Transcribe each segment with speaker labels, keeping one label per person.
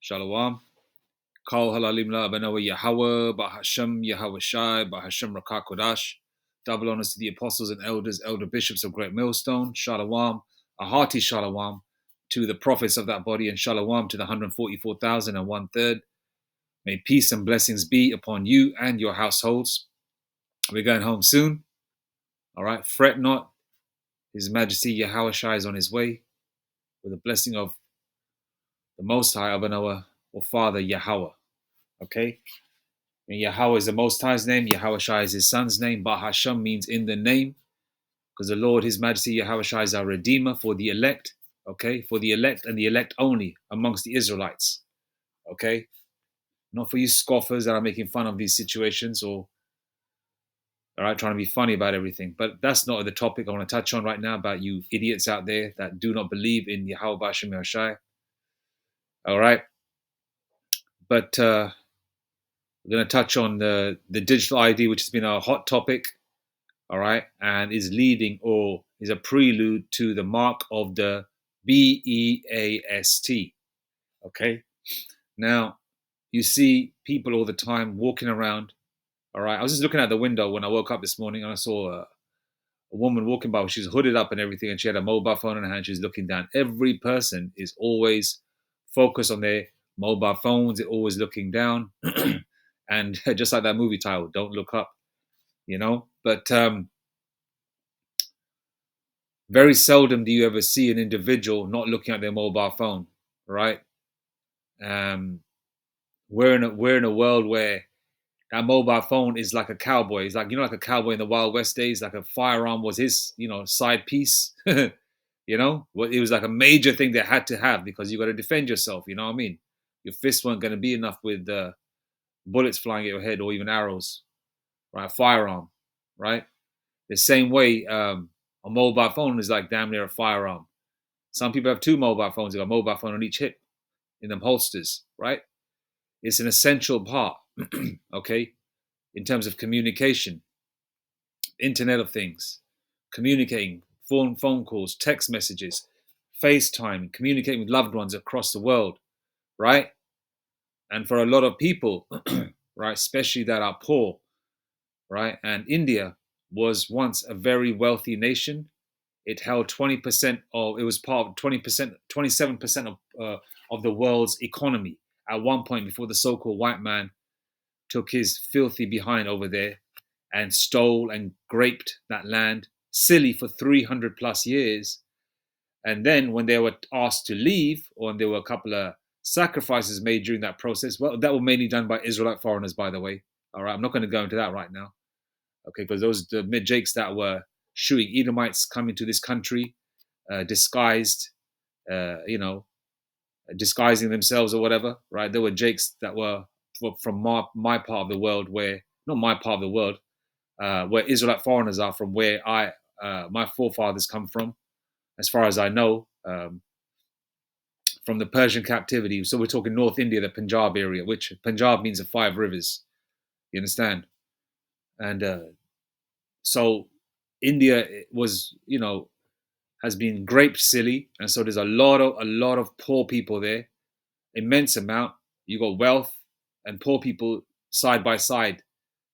Speaker 1: Shalom. Kol halalim la abanawa Yahweh, Bahashem Yahweh Shai, Bahashem Rakah Kodash. Double honors to the apostles and elders, elder bishops of Great Millstone. Shalom. A hearty shalom to the prophets of that body, and shalom to the 144,000 and one third. May peace and blessings be upon you and your households. We're going home soon. All right. Fret not. His Majesty Yahweh Shai is on his way with the blessing of the Most High, Abanawa, or Father Yahweh. Okay. And Yahweh is the Most High's name. Yahweh Shai is his son's name. Bahasham means in the name, because the Lord, his Majesty Yahweh Shai, is our Redeemer for the elect. Okay, for the elect and the elect only amongst the Israelites. Okay, not for you scoffers that are making fun of these situations or all right, trying to be funny about everything. But that's not the topic I want to touch on right now about you idiots out there that do not believe in Yahweh Bashem Yahshai. All right, but we're going to touch on the digital ID, which has been a hot topic. All right, and is leading or is a prelude to the mark of the BEAST. Okay, now you see people all the time walking around. All right, I was just looking out the window when I woke up this morning and I saw a woman walking by. She's hooded up and everything, and she had a mobile phone in her hand. She's looking down. Every person is always focused on their mobile phones. They're always looking down, and just like that movie title, "Don't Look Up," you know. But very seldom do you ever see an individual not looking at their mobile phone, right? We're in a world where that mobile phone is like a cowboy. It's like, like a cowboy in the Wild West days, like a firearm was his, side piece. Well, it was like a major thing they had to have because you got to defend yourself. You know what I mean? Your fists weren't going to be enough with bullets flying at your head or even arrows, right? A firearm, right? The same way, a mobile phone is like damn near a firearm. Some people have two mobile phones. They got a mobile phone on each hip in them holsters, right? It's an essential part, okay, in terms of communication, Internet of Things, communicating, phone calls, text messages, FaceTime, communicating with loved ones across the world, right? And for a lot of people, right, especially that are poor, right? And India was once a very wealthy nation. It held 20% of, it was part of 20%, 27% of the world's economy at one point before the so-called white man took his filthy behind over there and stole and graped that land silly for 300 plus years. And then when they were asked to leave, or there were a couple of sacrifices made during that process, well, that were mainly done by Israelite foreigners, by the way. All right, I'm not going to go into that right now. Okay, because those the mid-jakes that were shooing Edomites coming to this country, disguised, disguising themselves or whatever, right? There were jakes that were from my part of the world, where not my part of the world, where Israelite foreigners are from, where my forefathers come from, as far as I know, from the Persian captivity. So we're talking North India, the Punjab area, which Punjab means the five rivers. You understand? And so India was, has been graped silly, and so there's a lot of poor people there, immense amount. You got wealth and poor people side by side,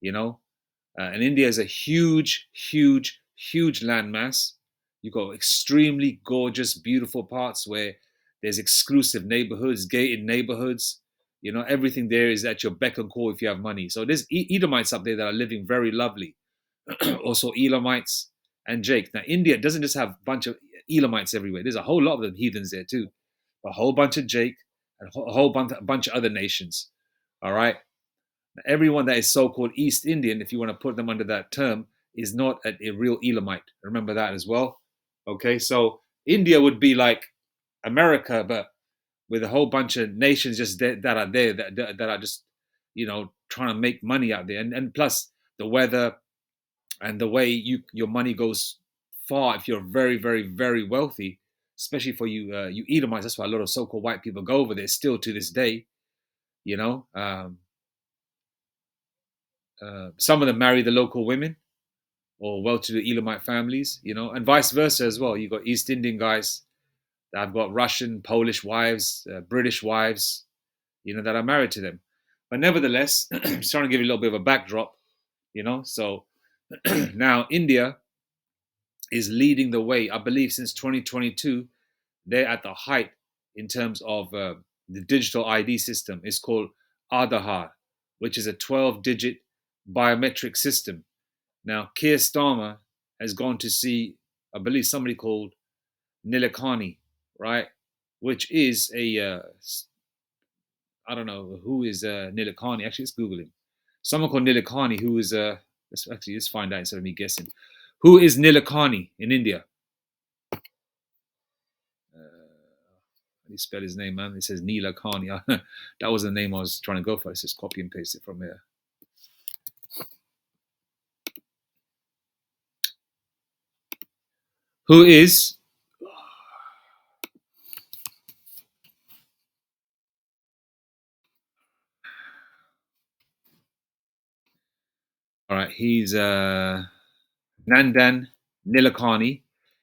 Speaker 1: and India is a huge, huge, huge landmass. You got extremely gorgeous, beautiful parts where there's exclusive neighborhoods, gated neighborhoods. Everything there is at your beck and call if you have money. So there's Edomites up there that are living very lovely. Also Elamites and Jake. Now India doesn't just have a bunch of Elamites everywhere. There's a whole lot of them heathens there too. A whole bunch of Jake and a whole bunch of other nations. All right. Everyone that is so-called East Indian, if you want to put them under that term, is not a real Elamite. Remember that as well. Okay, so India would be like America, but with a whole bunch of nations just that are there that are just trying to make money out there, and plus the weather and the way your money goes far if you're very, very, very wealthy, especially for you Edomites. That's why a lot of so-called white people go over there still to this day. Some of them marry the local women or well-to-do Elamite families, and vice versa as well. You got East Indian guys that have got Russian, Polish wives, British wives, that are married to them. But nevertheless, just trying to give you a little bit of a backdrop, So now India is leading the way. I believe since 2022, they're at the height in terms of the digital ID system. It's called Aadhaar, which is a 12-digit biometric system. Now, Keir Starmer has gone to see, I believe, somebody called Nilekani, right? Which is I don't know who is Nilekani. Actually, let's Google him. Someone called Nilekani, who is, let's find out instead of me guessing. Who is Nilekani in India? How do you spell his name, man? It says Nilekani. That was the name I was trying to go for. Let's just copy and paste it from here. Who is all right? He's Nandan Nilekani.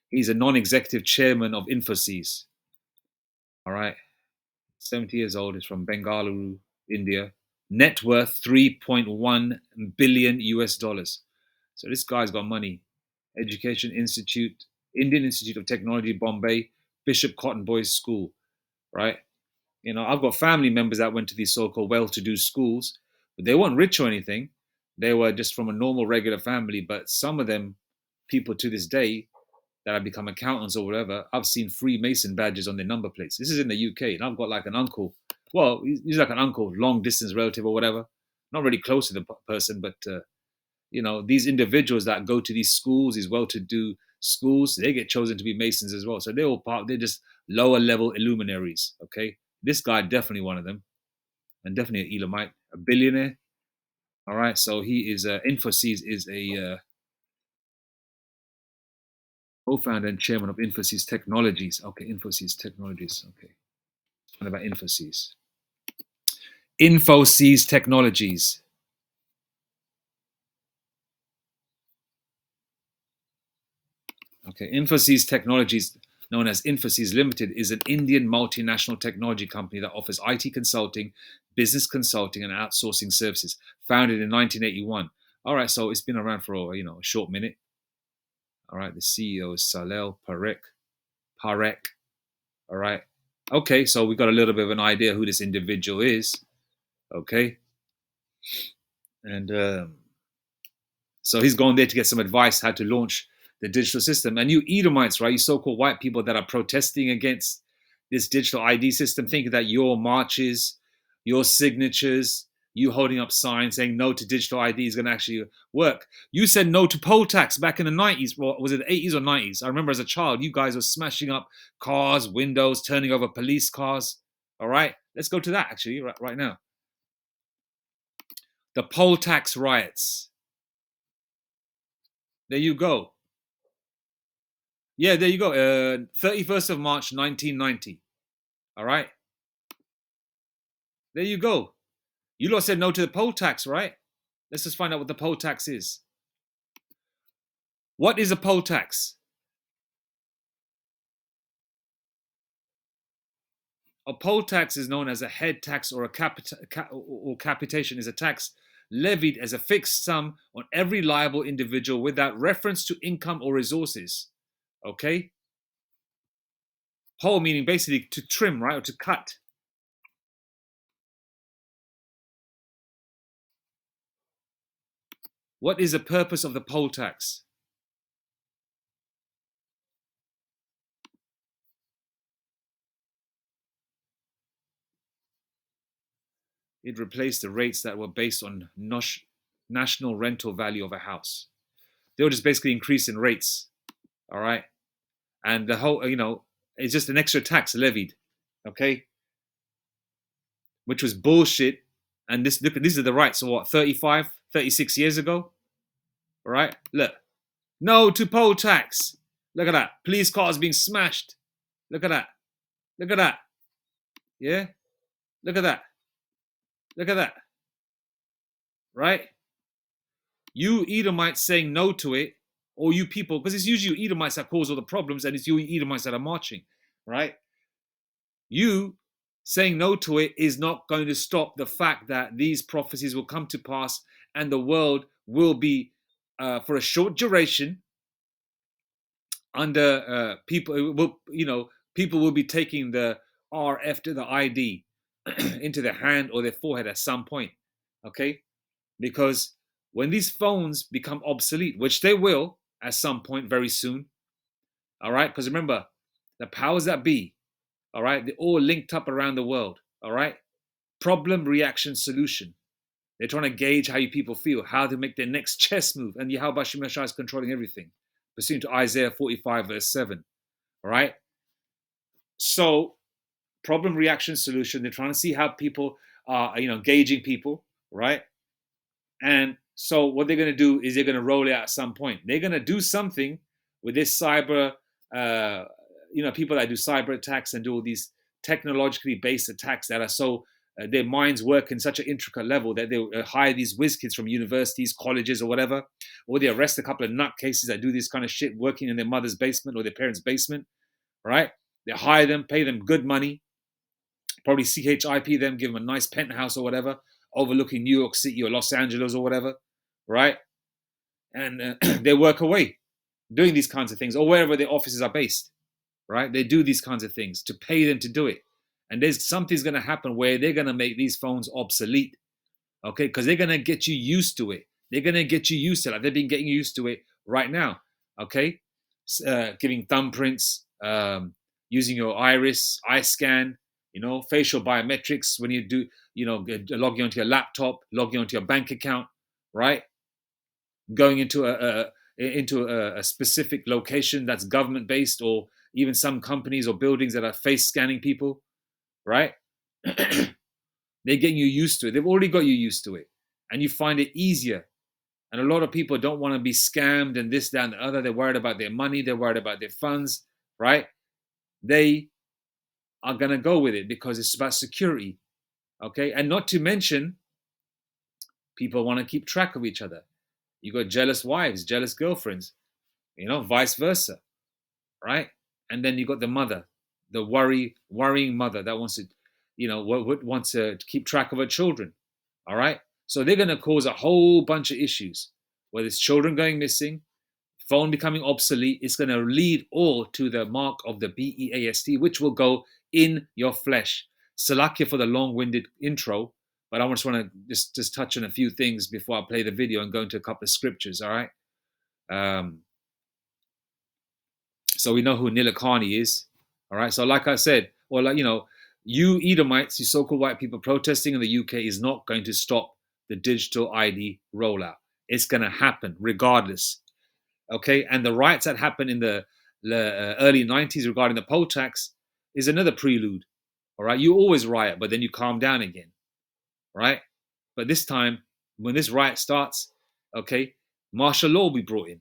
Speaker 1: He's a non-executive chairman of Infosys. All right, 70 years old. Is from Bengaluru, India. Net worth 3.1 billion US dollars. So this guy's got money. Education Institute, Indian Institute of Technology, Bombay, Bishop Cotton Boys School. Right. I've got family members that went to these so-called well-to-do schools, but they weren't rich or anything. They were just from a normal, regular family. But some of them, people to this day, that have become accountants or whatever, I've seen Freemason badges on their number plates. This is in the UK, and I've got like an uncle. Well, he's like an uncle, long distance relative or whatever. Not really close to the person, but these individuals that go to these schools, these well-to-do schools, they get chosen to be Masons as well. So they're just lower level illuminaries. Okay, this guy definitely one of them, and definitely an Elamite, a billionaire. All right, so he is Infosys is a co-founder and chairman of Infosys Technologies. Okay, Infosys Technologies. Okay, what about Infosys? Infosys Technologies. Okay, Infosys Technologies, known as Infosys Limited, is an Indian multinational technology company that offers IT consulting, business consulting, and outsourcing services. Founded in 1981. All right, so it's been around for a short minute. All right, the CEO is Salil Parekh. All right. Okay, so we got a little bit of an idea who this individual is. Okay. And so he's gone there to get some advice how to launch the digital system. And you Edomites, right? You so-called white people that are protesting against this digital ID system, thinking that your marches, your signatures, you holding up signs saying no to digital ID is going to actually work. You said no to poll tax back in the 90s. Well, was it the 80s or 90s? I remember as a child, you guys were smashing up cars, windows, turning over police cars. All right, let's go to that actually right now. The poll tax riots. There you go. Yeah, there you go. 31st of March, 1990. All right. There you go. You lot said no to the poll tax, right? Let's just find out what the poll tax is. What is a poll tax? A poll tax is known as a head tax or capitation is a tax levied as a fixed sum on every liable individual without reference to income or resources. Okay? Poll meaning basically to trim, right? Or to cut. What is the purpose of the poll tax? It replaced the rates that were based on national rental value of a house. They were just basically increasing rates. All right. And the whole, it's just an extra tax levied. Okay. Which was bullshit. And look, these are the rights. So what, 35, 36 years ago? All right. Look. No to poll tax. Look at that. Police cars being smashed. Look at that. Look at that. Yeah. Look at that. Look at that. Right? You Edomites saying no to it, or you people, because it's usually you Edomites that cause all the problems, and it's you Edomites that are marching, right? You saying no to it is not going to stop the fact that these prophecies will come to pass and the world will be, for a short duration, under people will, people will be taking the RF to the ID into their hand or their forehead at some point. Okay, because when these phones become obsolete, which they will at some point very soon, all right, because remember, the powers that be, all right, they're all linked up around the world, all right, problem, reaction, solution. They're trying to gauge how you people feel, how to make their next chess move, and Yahweh Shemashah is controlling everything, pursuant to Isaiah 45 verse 7, all right. So problem, reaction, solution, they're trying to see how people are, gauging people, right? And so what they're going to do is they're going to roll it out at some point. They're going to do something with this cyber, people that do cyber attacks and do all these technologically based attacks that are so, their minds work in such an intricate level that they hire these whiz kids from universities, colleges, or whatever, or they arrest a couple of nutcases that do this kind of shit working in their mother's basement or their parents' basement, right? They hire them, pay them good money, probably CHIP them, give them a nice penthouse or whatever, overlooking New York City or Los Angeles or whatever, right? And they work away doing these kinds of things, or wherever their offices are based, right? They do these kinds of things to pay them to do it. And there's something's going to happen where they're going to make these phones obsolete, okay? Because they're going to get you used to it. They're going to get you used to it. Like they've been getting used to it right now, okay? Giving thumbprints, using your iris, eye scan, facial biometrics when you do, logging onto your laptop, logging onto your bank account, right? Going into a specific location that's government based, or even some companies or buildings that are face scanning people, right? They're getting you used to it. They've already got you used to it, and you find it easier. And a lot of people don't want to be scammed and this, that, and the other. They're worried about their money. They're worried about their funds, right? They are going to go with it because it's about security, okay? And not to mention, people want to keep track of each other. You got jealous wives, jealous girlfriends, vice versa, right? And then you got the mother, the worrying mother that wants to, wants to keep track of her children, all right? So they're going to cause a whole bunch of issues, whether it's children going missing, phone becoming obsolete. It's going to lead all to the mark of the BEAST, which will go in your flesh. Salakia for the long-winded intro, but I just want to just touch on a few things before I play the video and go into a couple of scriptures, all right? So we know who Nilakani is, all right? So like I said, you Edomites, you so-called white people protesting in the UK is not going to stop the digital ID rollout. It's going to happen regardless, okay? And the riots that happened in the early 90s regarding the poll tax is another prelude, all right? You always riot, but then you calm down again, right? But this time, when this riot starts, okay, martial law will be brought in.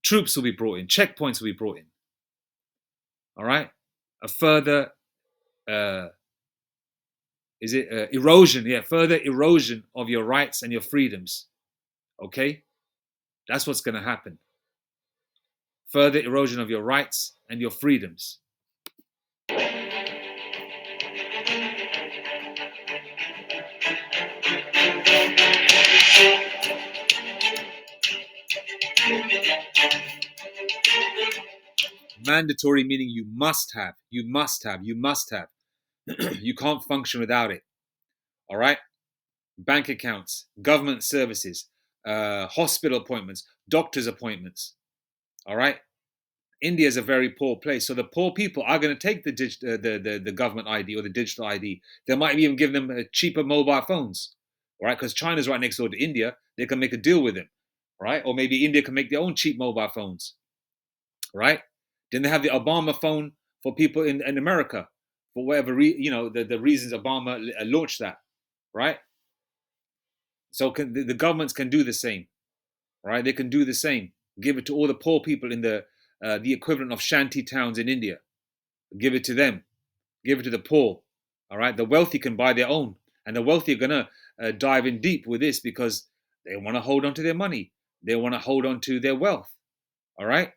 Speaker 1: Troops will be brought in. Checkpoints will be brought in. All right? A further, erosion? Yeah, further erosion of your rights and your freedoms. Okay? That's what's going to happen. Further erosion of your rights and your freedoms. Mandatory meaning you must have. You can't function without it. All right? Bank accounts, government services, hospital appointments, doctor's appointments. All right? India is a very poor place, so the poor people are going to take the government ID or the digital ID. They might even give them cheaper mobile phones, all right? Because China's right next door to India, they can make a deal with them, right? Or maybe India can make their own cheap mobile phones, right? Then they have the Obama phone for people in America, for whatever the reasons Obama launched that, right? So the governments can do the same, right? They can do the same. Give it to all the poor people in the equivalent of shanty towns in India. Give it to them. Give it to the poor. All right. The wealthy can buy their own, and the wealthy are gonna dive in deep with this because they want to hold on to their money. They want to hold on to their wealth. All right.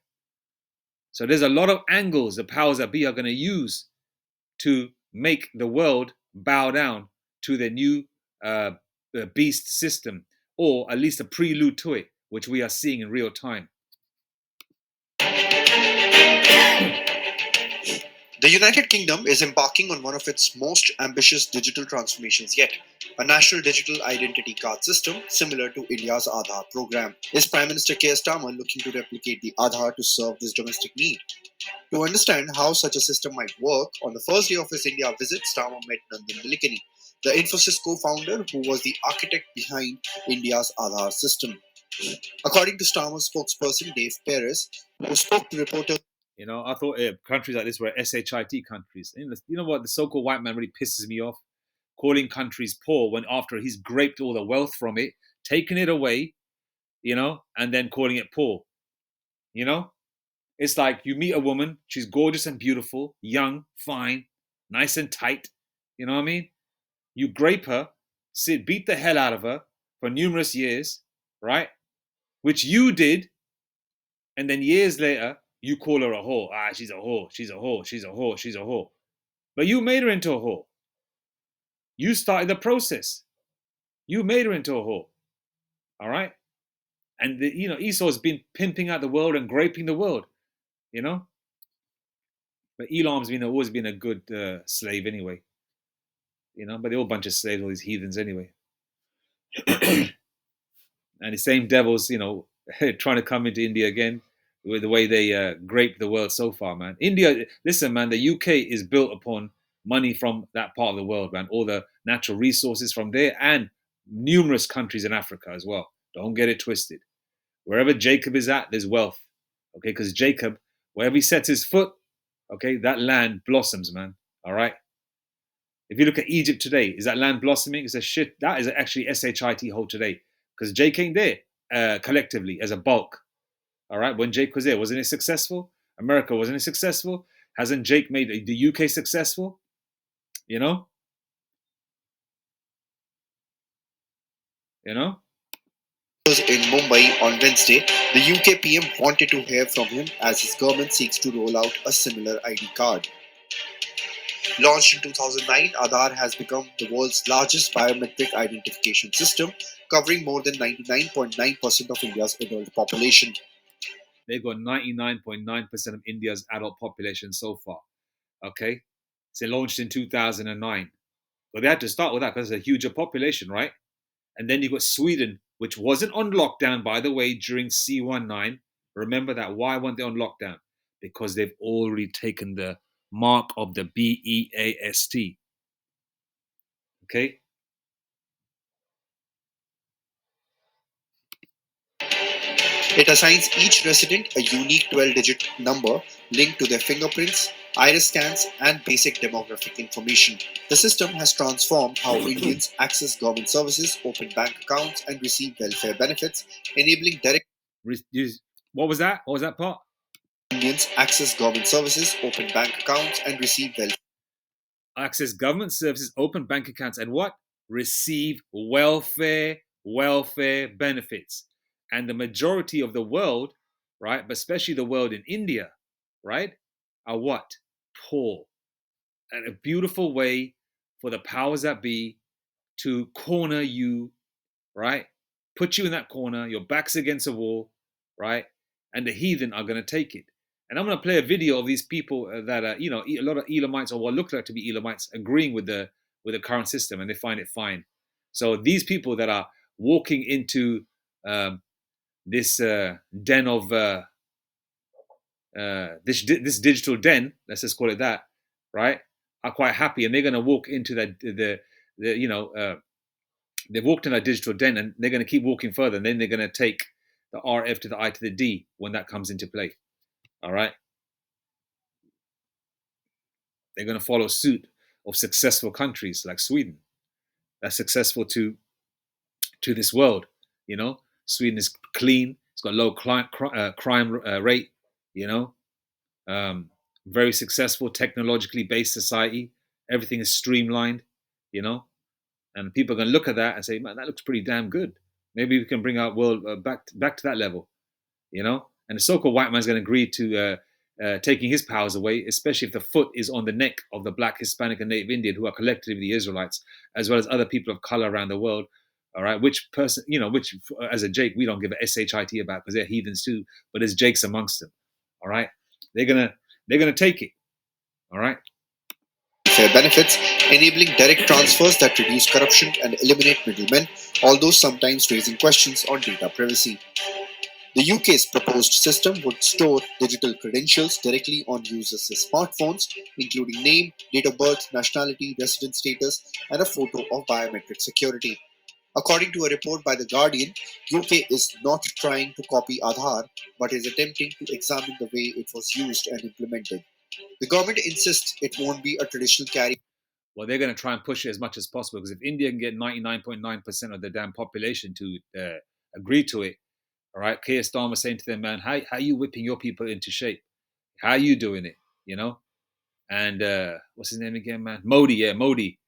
Speaker 1: So there's a lot of angles the powers that be are going to use to make the world bow down to their new uh, beast system, or at least a prelude to it, which we are seeing in real time.
Speaker 2: The United Kingdom is embarking on one of its most ambitious digital transformations yet. A national digital identity card system, similar to India's Aadhaar program. Is Prime Minister Keir Starmer looking to replicate the Aadhaar to serve this domestic need? To understand how such a system might work, on the first day of his India visit, Starmer met Nandan Nilikani, the Infosys co-founder who was the architect behind India's Aadhaar system. According to Starmer's spokesperson Dave Peres, who spoke to reporters,
Speaker 1: I thought countries like this were shit countries. You know what? The so-called white man really pisses me off, calling countries poor when after he's graped all the wealth from it, taken it away, and then calling it poor. You know, it's like you meet a woman, she's gorgeous and beautiful, young, fine, nice and tight. You know what I mean? You grape her, beat the hell out of her for numerous years, right? Which you did, and then years later, you call her a whore. Ah, she's a whore, she's a whore, she's a whore, she's a whore. But you made her into a whore. You started the process. You made her into a whore. All right? And Esau's been pimping out the world and graping the world, you know? But Elam's always been a good slave anyway, but they're all a bunch of slaves, all these heathens anyway. And the same devils, trying to come into India again with the way they grape the world so far, man. India, listen, man, the UK is built upon money from that part of the world, man. All the natural resources from there and numerous countries in Africa as well. Don't get it twisted. Wherever Jacob is at, there's wealth. Okay, because Jacob, wherever he sets his foot, okay, that land blossoms, man. All right. If you look at Egypt today, is that land blossoming? It's a shit. That is actually shit hole today because Jake ain't there collectively as a bulk. All right, when Jake was there, wasn't it successful? America wasn't it successful? Hasn't Jake made the UK successful? You know, you know.
Speaker 2: in Mumbai on Wednesday, the UK PM wanted to hear from him as his government seeks to roll out a similar ID card. Launched in 2009, Aadhaar has become the world's largest biometric identification system, covering more than 99.9% of India's adult population.
Speaker 1: They've got 99.9% of India's adult population so far. Okay, so they launched in 2009. But they had to start with that because it's a huger population, right? And then you got Sweden, which wasn't on lockdown, by the way, during C19. Remember that. Why weren't they on lockdown? Because they've already taken the mark of the BEAST. Okay?
Speaker 2: It assigns each resident a unique 12-digit number linked to their fingerprints, iris scans, and basic demographic information. The system has transformed how Indians access government services, open bank accounts, and receive welfare benefits, enabling direct
Speaker 1: What was that? What was that part?
Speaker 2: Indians access government services, open bank accounts, and receive welfare.
Speaker 1: Access government services, open bank accounts, and what? Receive welfare benefits. And the majority of the world, right, but especially the world in India, right, are what? Poor. And a beautiful way for the powers that be to corner you, right? Put you in that corner, your back's against a wall, right? And the heathen are going to take it. And I'm going to play a video of these people that are, a lot of Elamites or what look like to be Elamites agreeing with the current system, and they find it fine. So these people that are walking into this den of this digital den, let's just call it that, right? Are quite happy, and they're going to walk into the they've walked in that digital den, and they're going to keep walking further, and then they're going to take the RF to the I to the D when that comes into play. All right, they're going to follow suit of successful countries like Sweden. That's successful to this world. Sweden is clean. It's got low crime rate. You know, very successful, technologically based society. Everything is streamlined. You know, and people are going to look at that and say, "Man, that looks pretty damn good. Maybe we can bring our world back to that level." And the so-called white man's going to agree to taking his powers away, especially if the foot is on the neck of the black, Hispanic, and Native Indian, who are collectively the Israelites, as well as other people of color around the world. All right, which person, which as a Jake, we don't give a shit about because they're heathens too, but there's Jakes amongst them. All right, they're gonna take it. All right.
Speaker 2: Fair benefits, enabling direct transfers that reduce corruption and eliminate middlemen, although sometimes raising questions on data privacy. The UK's proposed system would store digital credentials directly on users' smartphones, including name, date of birth, nationality, residence status, and a photo of biometric security. According to a report by The Guardian, UK is not trying to copy Aadhaar but is attempting to examine the way it was used and implemented. The government insists it won't be a traditional carry.
Speaker 1: Well, they're going to try and push it as much as possible because if India can get 99.9% of the damn population to agree to it, all right, Keir Starmer was saying to them, man, how are you whipping your people into shape? How are you doing it? And what's his name again, man? Modi, yeah, Modi.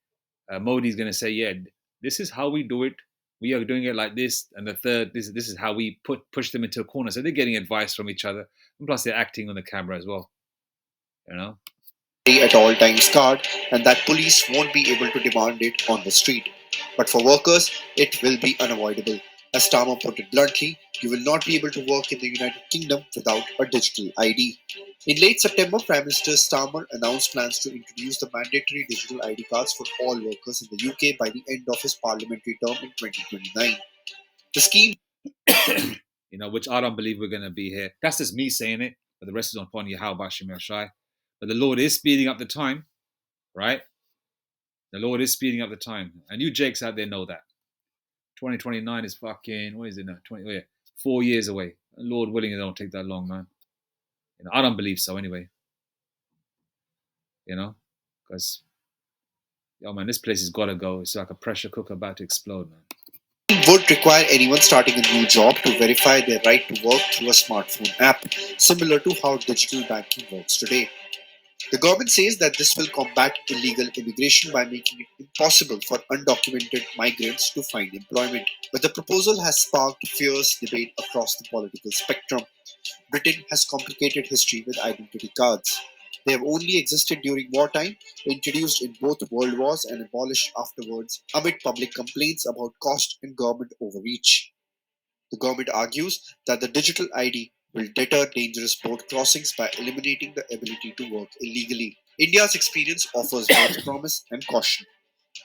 Speaker 1: Modi's going to say, yeah, this is how we do it. We are doing it like this. And the third, this is how we push them into a corner. So they're getting advice from each other. And plus, they're acting on the camera as well, you know?
Speaker 2: At all times card, and that police won't be able to demand it on the street. But for workers, it will be unavoidable. As Starmer put it bluntly, you will not be able to work in the United Kingdom without a digital ID. In late September, Prime Minister Starmer announced plans to introduce the mandatory digital ID cards for all workers in the UK by the end of his parliamentary term in 2029. The scheme,
Speaker 1: which I don't believe we're going to be here. That's just me saying it, but the rest is upon you. How about Shemir Shai? But the Lord is speeding up the time, right? The Lord is speeding up the time. And you Jakes out there know that. 2029 is fucking, what is it now? 4 years away. Lord willing, it don't take that long, man. I don't believe so anyway. Because, man, this place has got to go. It's like a pressure cooker about to explode, man.
Speaker 2: Would require anyone starting a new job to verify their right to work through a smartphone app, similar to how digital banking works today. The government says that this will combat illegal immigration by making it impossible for undocumented migrants to find employment. But the proposal has sparked fierce debate across the political spectrum. Britain has complicated history with identity cards. They have only existed during wartime, introduced in both world wars and abolished afterwards, amid public complaints about cost and government overreach. The government argues that the digital ID will deter dangerous boat crossings by eliminating the ability to work illegally. India's experience offers both promise and caution.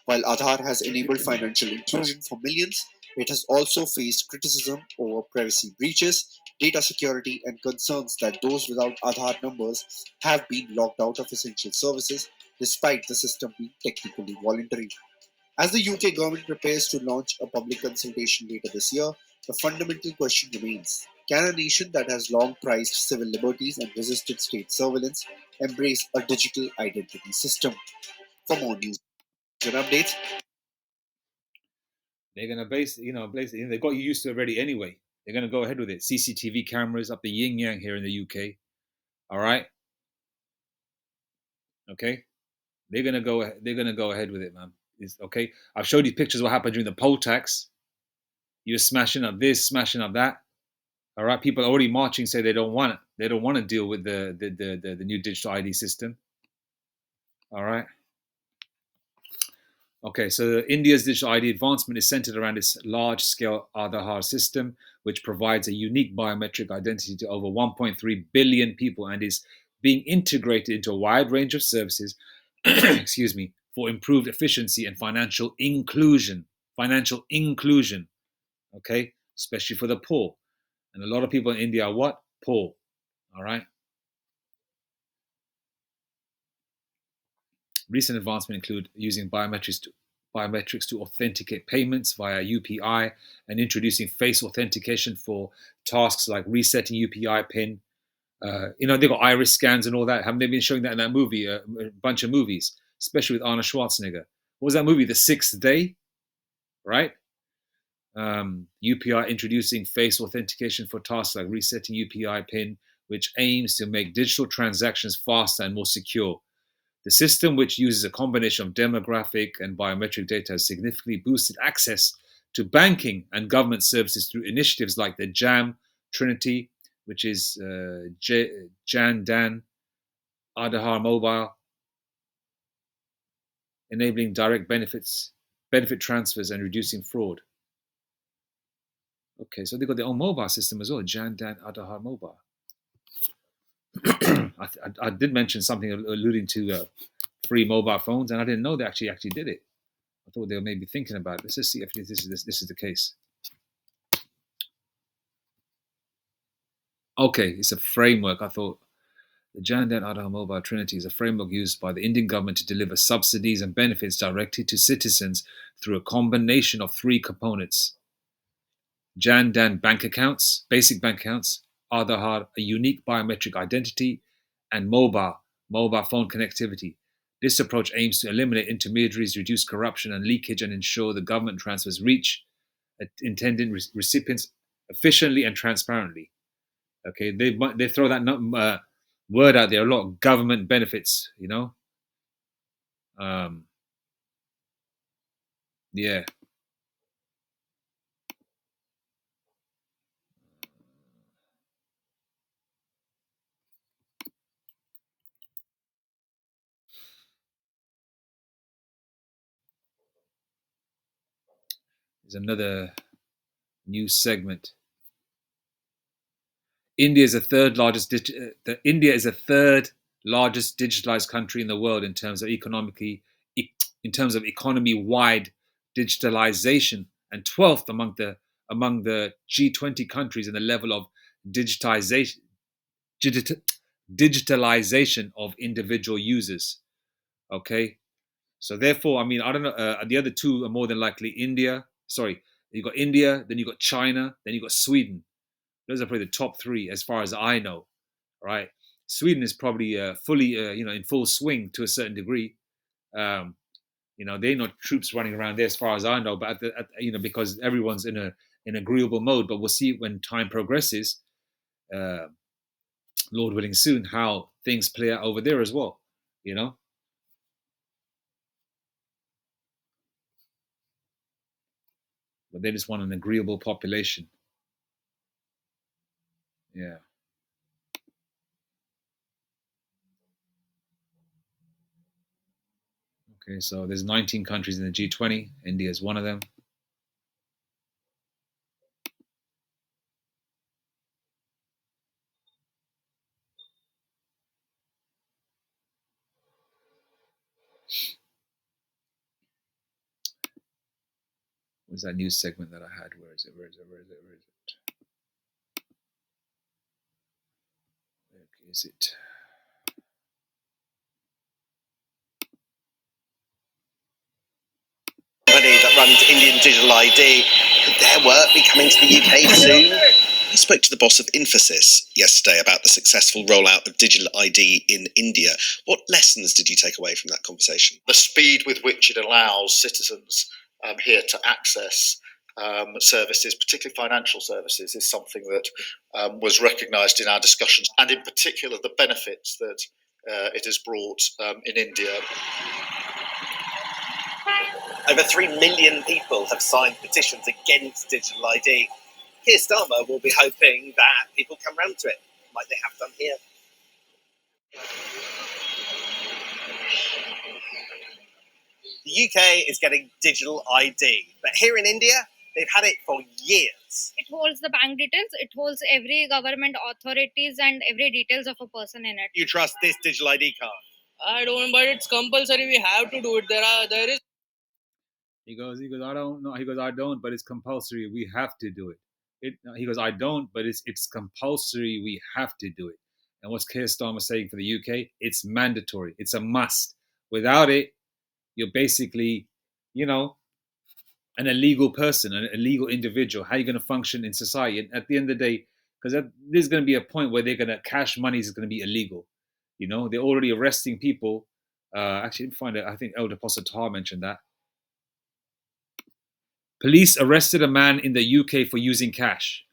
Speaker 2: While Aadhaar has enabled financial inclusion for millions, it has also faced criticism over privacy breaches, data security, and concerns that those without Aadhaar numbers have been locked out of essential services despite the system being technically voluntary. As the UK government prepares to launch a public consultation later this year, the fundamental question remains: can a nation that has long prized civil liberties and resisted state surveillance embrace a digital identity system? For more news and updates,
Speaker 1: They're going to basically, they've got you used to it already anyway. They're going to go ahead with it. CCTV cameras up the yin yang here in the UK. All right. Okay. They're going to go. They're going to go ahead with it, man. Okay. I've showed you pictures of what happened during the poll tax. You're smashing up this, smashing up that. All right. People are already marching, say they don't want it. They don't want to deal with the new digital ID system. All right. Okay, so India's digital ID advancement is centered around its large-scale Aadhaar system, which provides a unique biometric identity to over 1.3 billion people and is being integrated into a wide range of services, excuse me, for improved efficiency and financial inclusion. Financial inclusion, okay, especially for the poor. And a lot of people in India are what? Poor, all right? Recent advancements include using biometrics to authenticate payments via UPI and introducing face authentication for tasks like resetting UPI PIN. They've got iris scans and all that. Haven't they been showing that in that movie, a bunch of movies, especially with Arnold Schwarzenegger? What was that movie, The Sixth Day? Right? UPI introducing face authentication for tasks like resetting UPI PIN, which aims to make digital transactions faster and more secure. The system, which uses a combination of demographic and biometric data, has significantly boosted access to banking and government services through initiatives like the JAM, Trinity, which is Jan Dan Aadhaar Mobile, enabling direct benefit transfers, and reducing fraud. Okay, so they got their own mobile system as well, Jan Dan Aadhaar Mobile. I did mention something alluding to free mobile phones, and I didn't know they actually did it. I thought they were maybe thinking about it. Let's just see if this is the case. Okay, it's a framework. I thought the Jan Dan Aadhaar Mobile Trinity is a framework used by the Indian government to deliver subsidies and benefits directly to citizens through a combination of three components: Jan Dan bank accounts, basic bank accounts, Aadhaar, a unique biometric identity, and mobile phone connectivity. This approach aims to eliminate intermediaries, reduce corruption and leakage, and ensure the government transfers reach intended recipients efficiently and transparently. Okay, they throw that word out there a lot. Government benefits, Um, yeah, there's another news segment. India is India is the third largest digitalized country in the world in terms of economy wide digitalization, and 12th among the G20 countries in the level of digitization digit, digitalization of individual users. Okay, so therefore, I mean, I don't know. The other two are more than likely India. Sorry, you got India, then you got China, then you got Sweden. Those are probably the top three as far as I know. Right? Sweden is probably fully, in full swing to a certain degree. Um, they're not troops running around there as far as I know, but because everyone's in an agreeable mode. But we'll see when time progresses, uh, Lord willing, soon how things play out over there as well. You know, but they just want an agreeable population. Yeah. Okay, so there's 19 countries in the G20. India is one of them. Where's that news segment that I had? Where is it? Where is it? Where is it? Where is it? Where is it?
Speaker 2: Company that runs Indian Digital ID. Could their work be coming to the UK soon? I spoke to the boss of Infosys yesterday about the successful rollout of digital ID in India. What lessons did you take away from that conversation? The speed with which it allows citizens here to access services, particularly financial services, is something that was recognised in our discussions, and in particular the benefits that it has brought in India. Over 3 million people have signed petitions against digital ID. Keir Starmer will be hoping that people come round to it, like they have done here. The UK is getting digital ID, but here in India, they've had it for years.
Speaker 3: It holds the bank details, it holds every government authorities and every details of a person in it.
Speaker 2: You trust this digital ID card?
Speaker 4: I don't, but it's compulsory. We have to do it. There is.
Speaker 1: He goes, I don't know. He goes, I don't, but it's compulsory. We have to do it. He goes, I don't, but it's compulsory. We have to do it. And what's Keir Starmer saying for the UK? It's mandatory. It's a must. Without it, you're basically, you know, an illegal person, an illegal individual. How are you going to function in society? And at the end of the day, because there's going to be a point where they're going to cash money is going to be illegal. You know, they're already arresting people. Actually, I didn't find it. I think Elder Apostle Tar mentioned that. Police arrested a man in the UK for using cash.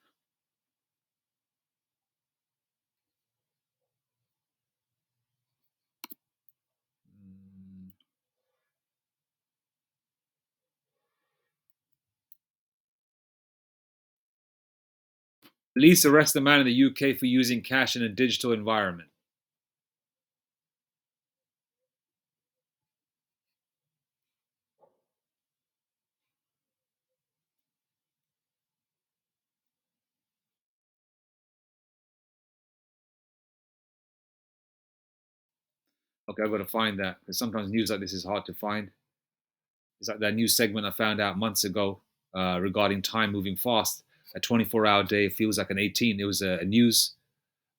Speaker 1: Police arrest a man in the UK for using cash in a digital environment. Okay, I've got to find that because sometimes news like this is hard to find. It's like that news segment I found out months ago regarding time moving fast. A 24-hour day feels like an 18. It was a news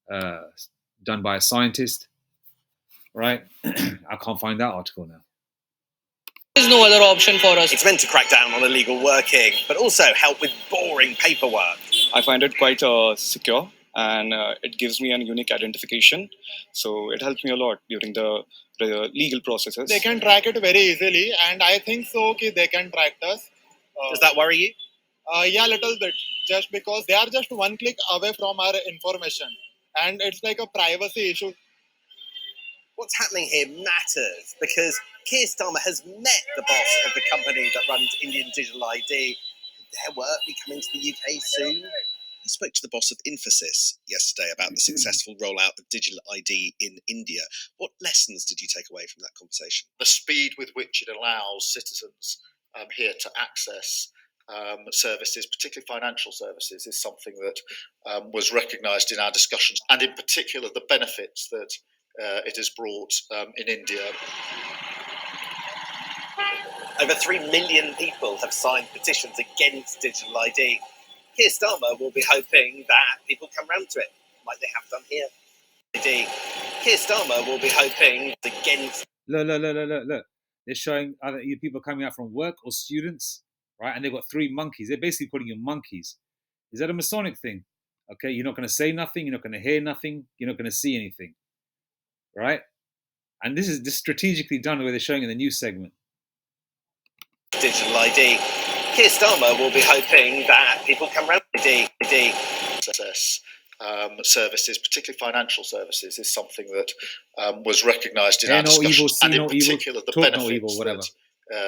Speaker 1: uh, done by a scientist, right? I can't find that article now.
Speaker 4: There's no other option for us.
Speaker 5: It's meant to crack down on illegal working, but also help with boring paperwork.
Speaker 6: I find it quite secure, and it gives me a unique identification. So it helps me a lot during the legal processes.
Speaker 7: They can track it very easily, and I think so. Okay, they can track us.
Speaker 5: Does that worry you?
Speaker 7: Yeah, little bit. Just because they are just one click away from our information, and it's like a privacy issue.
Speaker 5: What's happening here matters because Keir Starmer has met the boss of the company that runs Indian Digital ID. Could their work be coming to the UK soon? I spoke to the boss of Infosys yesterday about the successful rollout of digital ID in India. What lessons did you take away from that conversation?
Speaker 8: The speed with which it allows citizens here to access services, particularly financial services, is something that was recognised in our discussions, and in particular the benefits that it has brought in India.
Speaker 5: Over 3 million people have signed petitions against digital ID. Keir Starmer will be hoping that people come round to it, like they have done here. Keir Starmer will be hoping against.
Speaker 1: Look. They're showing other people coming out from work or students, right? And they've got 3 monkeys. They're basically putting you monkeys. Is that a Masonic thing? Okay, you're not going to say nothing. You're not going to hear nothing. You're not going to see anything, right? And this is strategically done the way they're showing in the news segment.
Speaker 5: Digital ID. Keir Starmer will be hoping that people come round to ID.
Speaker 8: Access services, particularly financial services, is something that was recognised in our discussions, and in particular the benefits that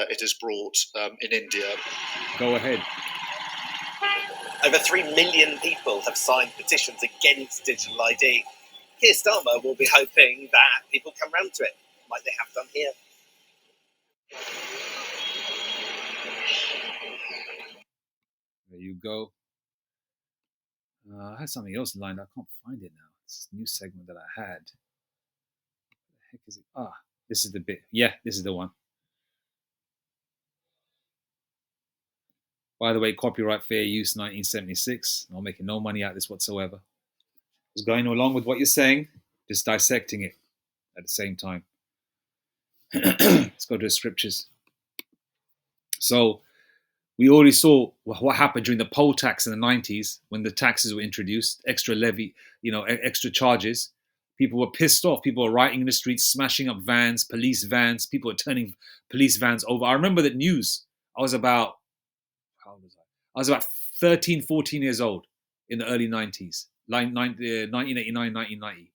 Speaker 8: it has brought in India.
Speaker 1: Go ahead.
Speaker 5: Over 3 million people have signed petitions against digital ID. Keir Starmer will be hoping that people come round to it, like they have done here.
Speaker 1: There you go. I had something else lined up. I can't find it now. This new segment that I had. What the heck is it? This is the bit. Yeah, this is the one. By the way, copyright fair use 1976. Not making no money out of this whatsoever. Just going along with what you're saying, just dissecting it at the same time. Let's go to the scriptures. So we already saw what happened during the poll tax in the 90s when the taxes were introduced, extra levy, extra charges. People were pissed off. People were rioting in the streets, smashing up vans, police vans. People were turning police vans over. I remember that news. I was about 13, 14 years old in the early 90s, 1989, 1990.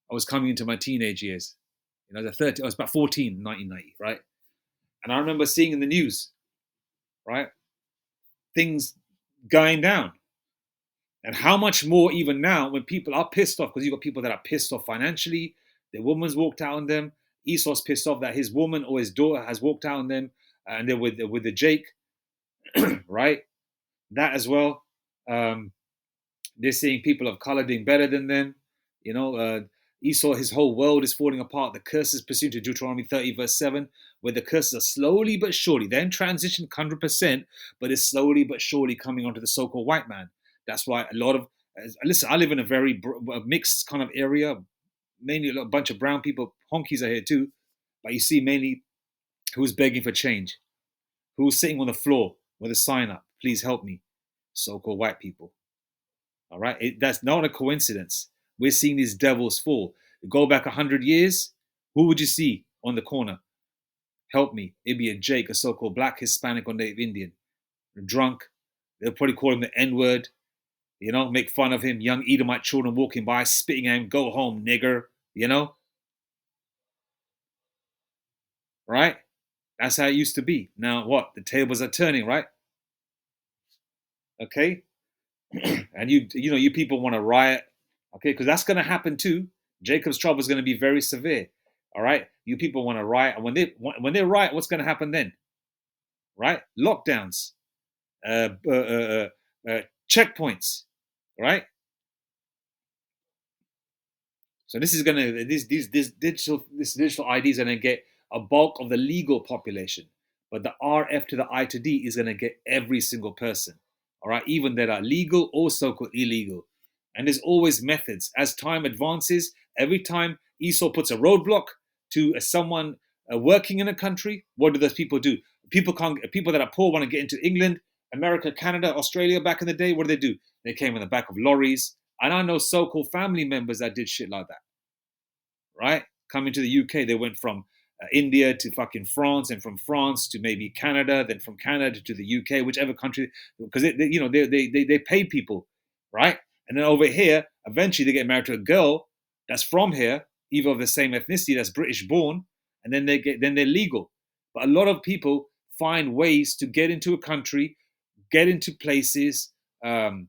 Speaker 1: I was coming into my teenage years. I was about 14 in 1990, right? And I remember seeing in the news, right, things going down. And how much more even now when people are pissed off, because you've got people that are pissed off financially, their woman's walked out on them. Esau's pissed off that his woman or his daughter has walked out on them and they're with the Jake, right? That as well. They're seeing people of color doing better than them. Esau, his whole world is falling apart. The curses pursuant to Deuteronomy 30 verse 7, where the curses are slowly but surely, then transition 100%, but it's slowly but surely coming onto the so-called white man. That's why a lot of, listen, I live in a very mixed kind of area, mainly a bunch of brown people, honkies are here too, but you see mainly who's begging for change, who's sitting on the floor with a sign up, please help me, so-called white people. All right, that's not a coincidence. We're seeing these devils fall. Go back 100 years, who would you see on the corner? Help me. It'd be a Jake, a so-called black, Hispanic, or Native Indian. Drunk. They'll probably call him the N-word. Make fun of him. Young Edomite children walking by, spitting at him, go home, nigger. Right? That's how it used to be. Now what? The tables are turning, right? Okay? And you people want to riot, okay? Because that's going to happen too. Jacob's trouble is going to be very severe. All right, you people want to riot, and when they riot, what's going to happen then? Right, lockdowns, checkpoints, right? So this is gonna this digital ID is gonna get a bulk of the legal population, but the RF to the I to D is gonna get every single person. All right, even that are legal or so-called illegal. And there's always methods. As time advances, every time Esau puts a roadblock to someone working in a country, what do those people do? People that are poor want to get into England, America, Canada, Australia back in the day. What do? They came in the back of lorries. And I know so-called family members that did shit like that, right? Coming to the UK, they went from India to fucking France, and from France to maybe Canada, then from Canada to the UK, whichever country, because they pay people, right? And then over here, eventually they get married to a girl that's from here, either of the same ethnicity, that's British born, and then they're legal. But a lot of people find ways to get into a country, get into places. And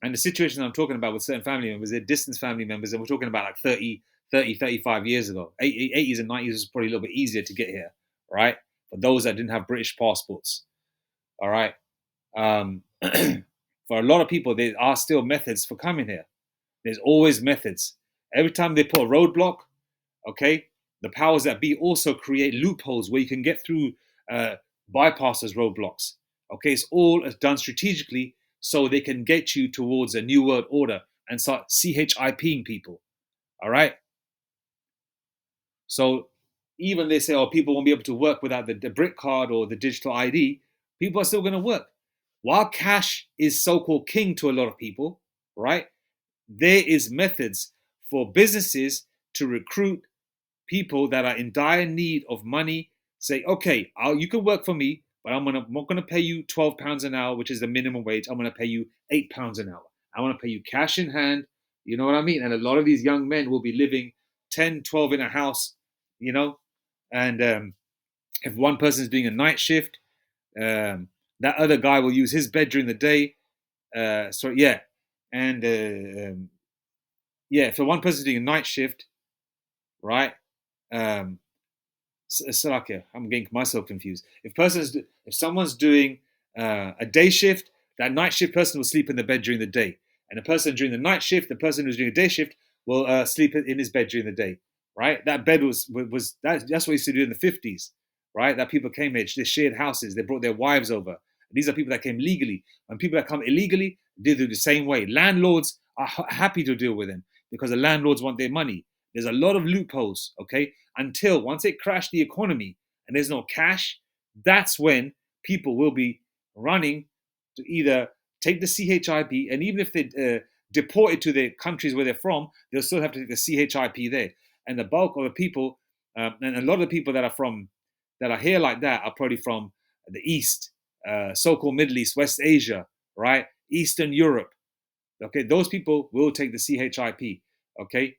Speaker 1: the situation I'm talking about with certain family members, they're distant family members, and we're talking about like 35 years ago. 80s and 90s was probably a little bit easier to get here, right? For those that didn't have British passports, all right? For a lot of people, there are still methods for coming here. There's always methods. Every time they put a roadblock, okay, the powers that be also create loopholes where you can get through, bypass those roadblocks. Okay, it's all done strategically so they can get you towards a new world order and start CHIPing people. All right. So even they say, oh, people won't be able to work without the brick card or the digital ID. People are still going to work. While cash is so-called king to a lot of people, right? There is methods for businesses to recruit people that are in dire need of money. Say, okay, you can work for me, but I'm not going to pay you £12 an hour, which is the minimum wage. I'm going to pay you £8 an hour. I want to pay you cash in hand. You know what I mean? And a lot of these young men will be living 10, 12 in a house, you know. And if one person is doing a night shift, that other guy will use his bed during the day. If one person is doing a night shift, right? Salakia, I'm getting myself confused. If someone's doing a day shift, that night shift person will sleep in the bed during the day, and the person during the night shift, the person who's doing a day shift, will sleep in his bed during the day. Right? That bed was that's what we used to do in the 50s. Right? That people came here, they shared houses, they brought their wives over. These are people that came legally. And people that come illegally, they do the same way. Landlords are happy to deal with them because the landlords want their money. There's a lot of loopholes, okay? Until once it crashed the economy and there's no cash, that's when people will be running to either take the CHIP, and even if they deport it to the countries where they're from, they'll still have to take the CHIP there. And the bulk of the people, and a lot of the people that are here like that are probably from the East, so-called Middle East, West Asia, right? Eastern Europe. Okay, those people will take the CHIP. Okay,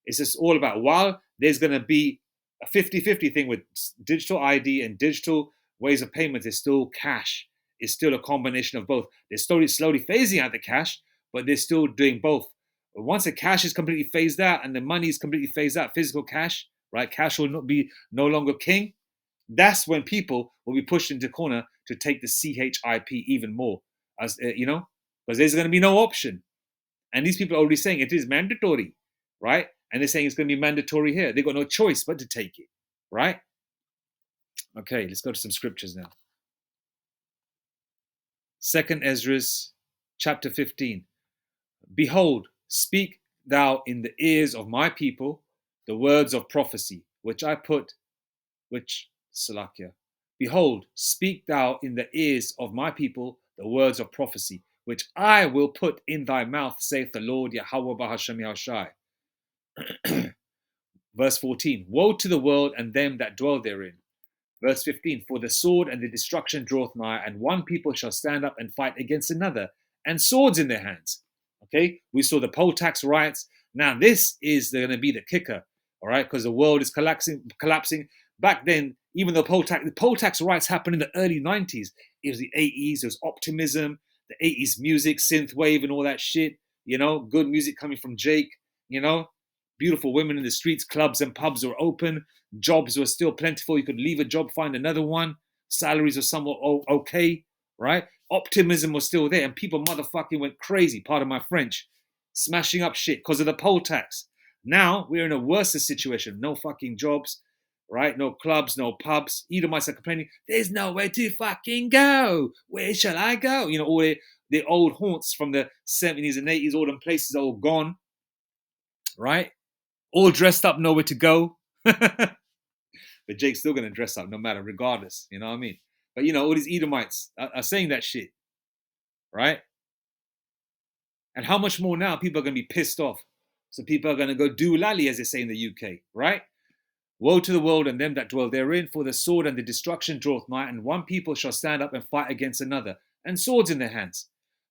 Speaker 1: it's just all about, while there's going to be a 50-50 thing with digital ID and digital ways of payment, there's still cash. It's still a combination of both. They're slowly phasing out the cash, but they're still doing both. But once the cash is completely phased out and the money is completely phased out, physical cash, right? Cash will not be no longer king. That's when people will be pushed into corner to take the CHIP even more, as because there's going to be no option. And these people are already saying it is mandatory, right? And they're saying it's going to be mandatory here. They've got no choice but to take it, right? Okay, let's go to some scriptures now. 2 Ezra chapter 15. Behold, speak thou in the ears of my people the words of prophecy, Salakia. Behold, speak thou in the ears of my people the words of prophecy, which I will put in thy mouth, saith the Lord Yahweh Bahashem Yahushai. Verse 14, woe to the world and them that dwell therein. Verse 15, for the sword and the destruction draweth nigh, and one people shall stand up and fight against another, and swords in their hands. Okay, we saw the poll tax riots. Now this is going to be the kicker, all right, because the world is collapsing. Back then, even though the poll tax riots happened in the early 90s, it was the 80s, there was optimism, the 80s music, synth wave, and all that shit. Good music coming from Jake. Beautiful women in the streets, clubs and pubs were open, jobs were still plentiful. You could leave a job, find another one. Salaries were somewhat okay, right? Optimism was still there, and people motherfucking went crazy. Pardon my French, smashing up shit because of the poll tax. Now we're in a worse situation. No fucking jobs, right? No clubs, no pubs. Edomites are complaining, there's nowhere to fucking go. Where shall I go? All the old haunts from the 70s and 80s, all them places are all gone, right? All dressed up, nowhere to go. But Jake's still going to dress up no matter, regardless. You know what I mean? But, all these Edomites are saying that shit, right? And how much more now people are going to be pissed off. So people are going to go do lally, as they say in the UK, right? Woe to the world and them that dwell therein, for the sword and the destruction draweth nigh, and one people shall stand up and fight against another, and swords in their hands.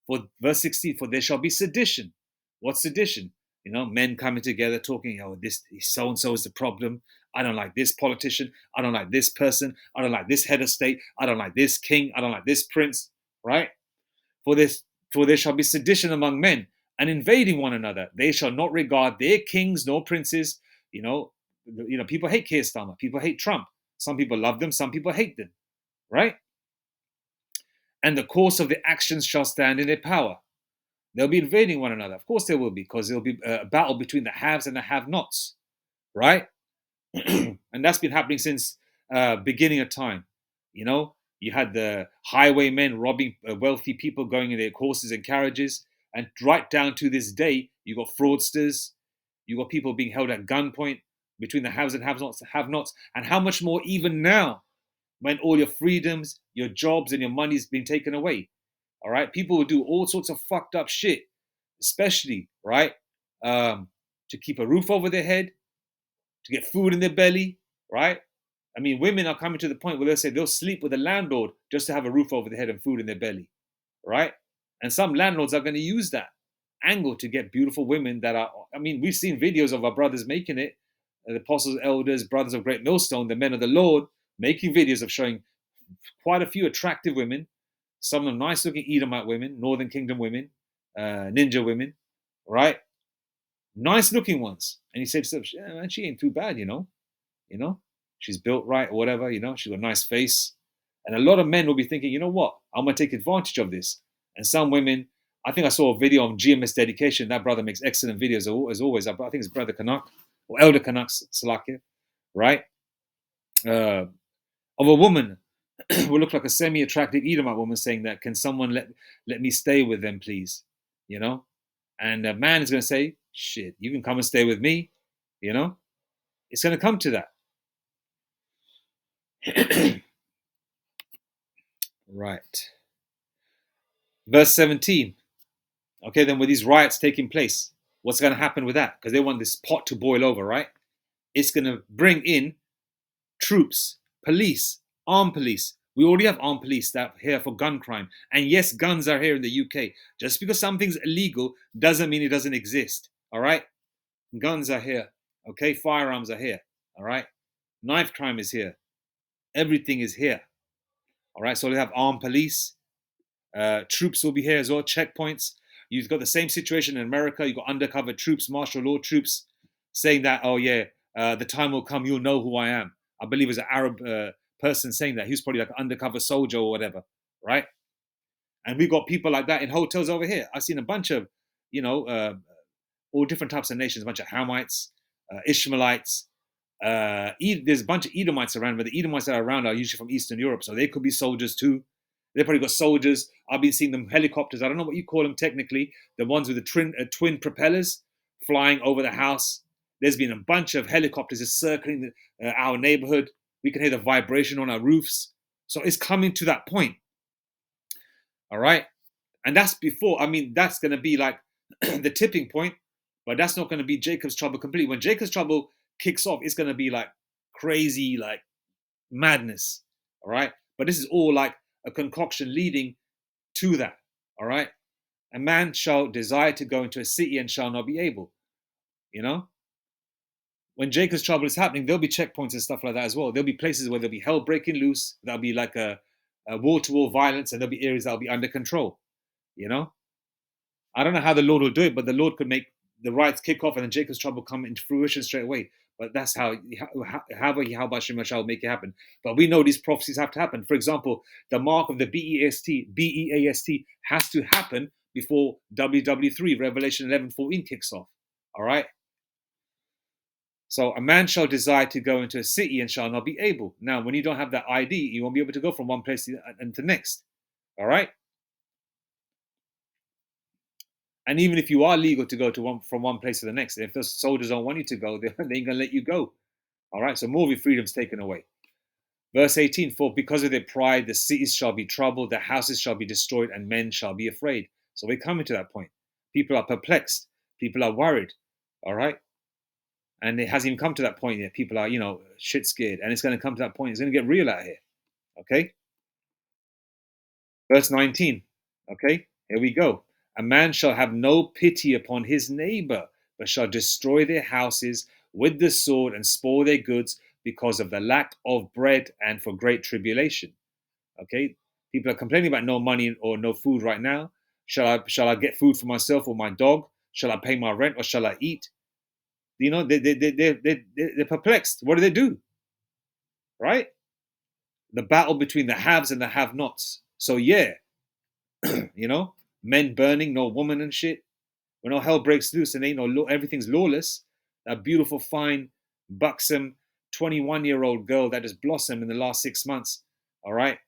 Speaker 1: For verse 16, for there shall be sedition. What's sedition? Men coming together talking, this so-and-so is the problem. I don't like this politician. I don't like this person. I don't like this head of state. I don't like this king. I don't like this prince, right? For there shall be sedition among men, and invading one another. They shall not regard their kings nor princes. People hate Keir Starmer. People hate Trump. Some people love them. Some people hate them, right? And the course of the actions shall stand in their power. They'll be invading one another. Of course there will be, because there'll be a battle between the haves and the have-nots, right? And that's been happening since beginning of time. You had the highwaymen robbing wealthy people, going in their horses and carriages, and right down to this day, you got fraudsters, you got people being held at gunpoint between the haves and have-nots, and how much more even now, when all your freedoms, your jobs, and your money's been taken away. All right, people will do all sorts of fucked up shit, especially right to keep a roof over their head, to get food in their belly, right? I mean, women are coming to the point where they'll say they'll sleep with a landlord just to have a roof over their head and food in their belly, right? And some landlords are going to use that angle to get beautiful women that are, we've seen videos of our brothers making it, the apostles, elders, brothers of Great Millstone, the men of the Lord, making videos of showing quite a few attractive women, some of them nice looking Edomite women, Northern Kingdom women, ninja women, right? Nice looking ones. And he said to himself, yeah, man, she ain't too bad, she's built right or whatever, she's got a nice face. And a lot of men will be thinking, you know what, I'm going to take advantage of this. And some women, I think I saw a video on GMS dedication. That brother makes excellent videos as always. I think it's Brother Canuck or Elder Canucks, Salakia, right? Of a woman will look like a semi-attractive Edomite woman saying that, can someone let me stay with them, please? And a man is going to say, shit, you can come and stay with me. It's going to come to that. Right. Verse 17. Okay, then with these riots taking place, what's going to happen with that? Because they want this pot to boil over, right? It's going to bring in troops, police, armed police. We already have armed police that are here for gun crime. And yes, guns are here in the UK. Just because something's illegal doesn't mean it doesn't exist. All right? Guns are here. Okay? Firearms are here. All right? Knife crime is here. Everything is here. All right? So they have armed police. Troops will be here as well. Checkpoints. You've got the same situation in America. You've got undercover troops, martial law troops saying that, oh yeah, the time will come, you'll know who I am. I believe it was an Arab person saying that. He was probably like an undercover soldier or whatever, right? And we got people like that in hotels over here. I've seen a bunch of, all different types of nations, a bunch of Hamites, Ishmaelites. There's a bunch of Edomites around, but the Edomites that are around are usually from Eastern Europe, so they could be soldiers too. They probably got soldiers. I've been seeing them helicopters. I don't know what you call them technically. The ones with the twin propellers flying over the house. There's been a bunch of helicopters just circling our neighborhood. We can hear the vibration on our roofs. So it's coming to that point. All right. And that's before, that's going to be like the tipping point, but that's not going to be Jacob's trouble completely. When Jacob's trouble kicks off, it's going to be like crazy, like madness. All right. But this is all like a concoction leading to that. All right. A man shall desire to go into a city and shall not be able. When Jacob's trouble is happening, there'll be checkpoints and stuff like that as well. There'll be places where there'll be hell breaking loose. There'll be like a wall-to-wall violence, and there'll be areas that'll be under control. You know, I don't know how the Lord will do it, but the Lord could make the rights kick off and then Jacob's trouble come into fruition straight away. But that's how Hashem shall make it happen. But we know these prophecies have to happen. For example, the mark of the BEAST has to happen before WW3, Revelation 11:14 kicks off. All right. So a man shall desire to go into a city and shall not be able. Now, when you don't have that ID, you won't be able to go from one place to the next. All right. And even if you are legal to go to from one place to the next, if the soldiers don't want you to go, they ain't going to let you go. All right, so more of your freedom's taken away. Verse 18, for because of their pride, the cities shall be troubled, the houses shall be destroyed, and men shall be afraid. So we're coming to that point. People are perplexed. People are worried. All right. And it hasn't even come to that point yet. People are, shit scared. And it's going to come to that point. It's going to get real out here. Okay. Verse 19. Okay. Here we go. A man shall have no pity upon his neighbor, but shall destroy their houses with the sword and spoil their goods because of the lack of bread and for great tribulation. Okay, people are complaining about no money or no food right now. Shall I get food for myself or my dog? Shall I pay my rent or shall I eat? They're perplexed. What do? Right? The battle between the haves and the have-nots. So yeah, men burning, no woman and shit. When all hell breaks loose and ain't no law, everything's lawless. That beautiful, fine, buxom 21-year-old girl that has blossomed in the last 6 months. All right.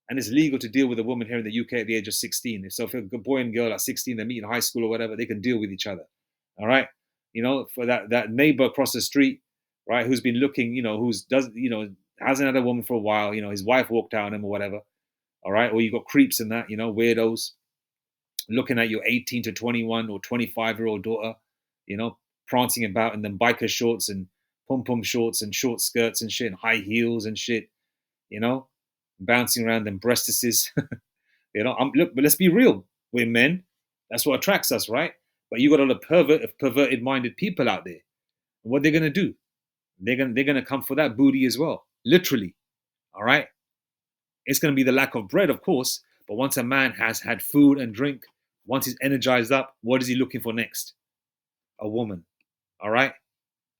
Speaker 1: And it's legal to deal with a woman here in the UK at the age of 16. So if a boy and girl at 16, they meet in high school or whatever, they can deal with each other. All right. For that neighbor across the street, right, who's been looking, hasn't had a woman for a while, his wife walked out on him or whatever. All right. Or you got creeps and that, weirdos looking at your 18 to 21 or 25-year-old daughter, prancing about in them biker shorts and pom-pom shorts and short skirts and shit and high heels and shit, bouncing around them breastises. Look, but let's be real. We're men. That's what attracts us, right? But you got all the perverted-minded people out there. And what they're going to do? They're gonna come for that booty as well. Literally. All right? It's going to be the lack of bread, of course. But once a man has had food and drink, once he's energized up, what is he looking for next? A woman. All right?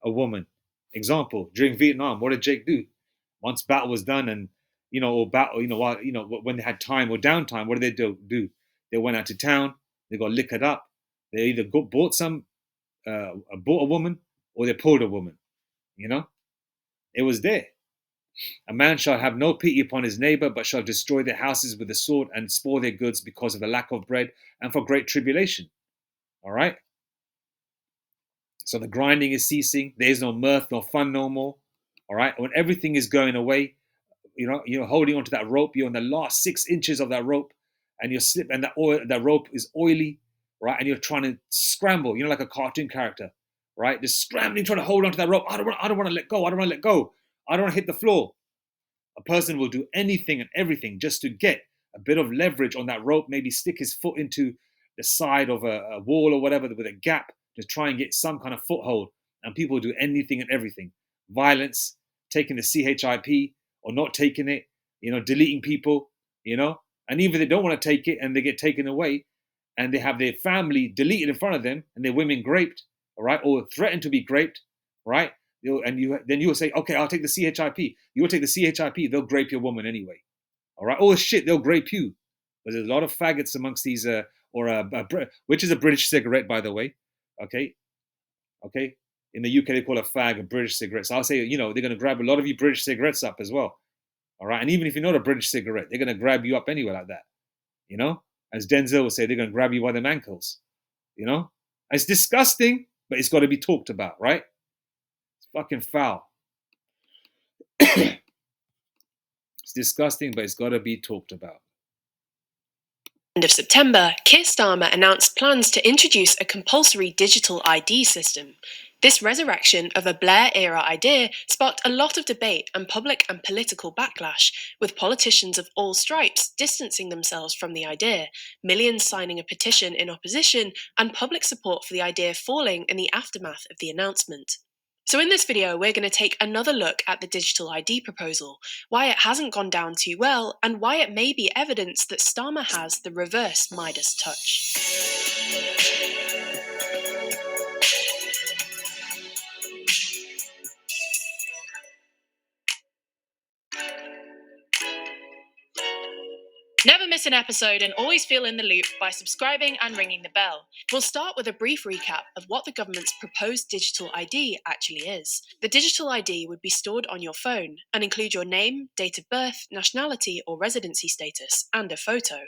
Speaker 1: A woman. Example, during Vietnam, what did Jake do? Once battle was done and, when they had time or downtime, what did they do? They went out to town, they got liquored up. They either bought a woman or they pulled a woman. It was there. A man shall have no pity upon his neighbor, but shall destroy their houses with the sword and spoil their goods because of the lack of bread and for great tribulation. All right? So the grinding is ceasing. There is no mirth, no fun no more. All right? When everything is going away, you're holding onto that rope. You're on the last 6 inches of that rope, and you're slip, and that rope is oily, right? And you're trying to scramble, like a cartoon character, right? Just scrambling, trying to hold onto that rope. I don't want to let go. I don't want to let go. I don't want to hit the floor. A person will do anything and everything just to get a bit of leverage on that rope, maybe stick his foot into the side of a wall or whatever with a gap to try and get some kind of foothold. And people do anything and everything. Violence, taking the CHIP or not taking it, deleting people, and even if they don't want to take it and they get taken away and they have their family deleted in front of them and their women raped, all right, or threatened to be raped, right? Then you will say, okay, I'll take the CHIP. You will take the CHIP. They'll grape your woman anyway. All right. Oh shit, they'll grape you. But there's a lot of faggots amongst these, which is a British cigarette, by the way. Okay. In the UK, they call a fag a British cigarette. So I'll say, they're going to grab a lot of you British cigarettes up as well. All right. And even if you're not a British cigarette, they're going to grab you up anyway like that. As Denzel would say, they're going to grab you by them ankles. It's disgusting, but it's got to be talked about, right? Fucking foul. It's disgusting, but it's got to be talked about.
Speaker 9: End of September, Keir Starmer announced plans to introduce a compulsory digital ID system. This resurrection of a Blair-era idea sparked a lot of debate and public and political backlash, with politicians of all stripes distancing themselves from the idea, millions signing a petition in opposition, and public support for the idea falling in the aftermath of the announcement. So in this video, we're going to take another look at the digital ID proposal, why it hasn't gone down too well, and why it may be evidence that Starmer has the reverse Midas touch. Never miss an episode and always feel in the loop by subscribing and ringing the bell. We'll start with a brief recap of what the government's proposed digital ID actually is. The digital ID would be stored on your phone and include your name, date of birth, nationality or residency status, and a photo.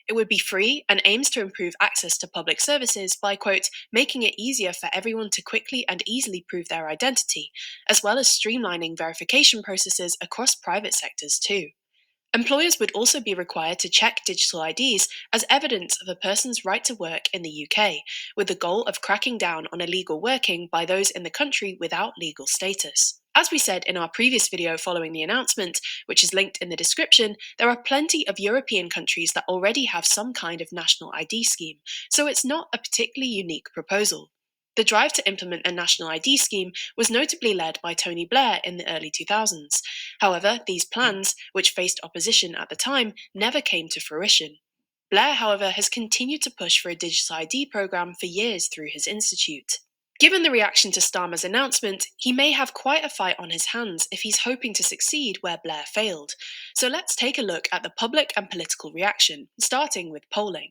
Speaker 9: It would be free and aims to improve access to public services by, quote, making it easier for everyone to quickly and easily prove their identity, as well as streamlining verification processes across private sectors too. Employers would also be required to check digital IDs as evidence of a person's right to work in the UK, with the goal of cracking down on illegal working by those in the country without legal status. As we said in our previous video following the announcement, which is linked in the description, there are plenty of European countries that already have some kind of national ID scheme, so it's not a particularly unique proposal. The drive to implement a national ID scheme was notably led by Tony Blair in the early 2000s. However, these plans, which faced opposition at the time, never came to fruition. Blair, however, has continued to push for a digital ID program for years through his institute. Given the reaction to Starmer's announcement, he may have quite a fight on his hands if he's hoping to succeed where Blair failed. So let's take a look at the public and political reaction, starting with polling.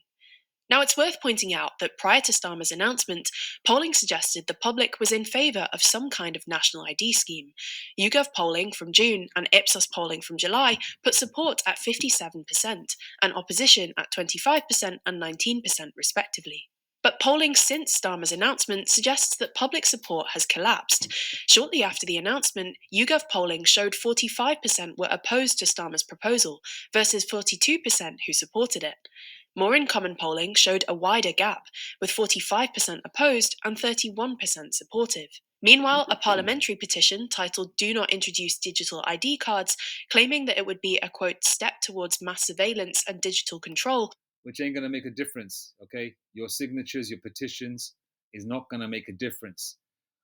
Speaker 9: Now, it's worth pointing out that prior to Starmer's announcement, polling suggested the public was in favour of some kind of national ID scheme. YouGov polling from June and Ipsos polling from July put support at 57% and opposition at 25% and 19% respectively. But polling since Starmer's announcement suggests that public support has collapsed. Shortly after the announcement, YouGov polling showed 45% were opposed to Starmer's proposal versus 42% who supported it. More in Common polling showed a wider gap, with 45% opposed and 31% supportive. Meanwhile, a parliamentary petition titled Do Not Introduce Digital ID Cards, claiming that it would be a, quote, step towards mass surveillance and digital control,
Speaker 1: which ain't going to make a difference, okay? Your signatures, your petitions is not going to make a difference.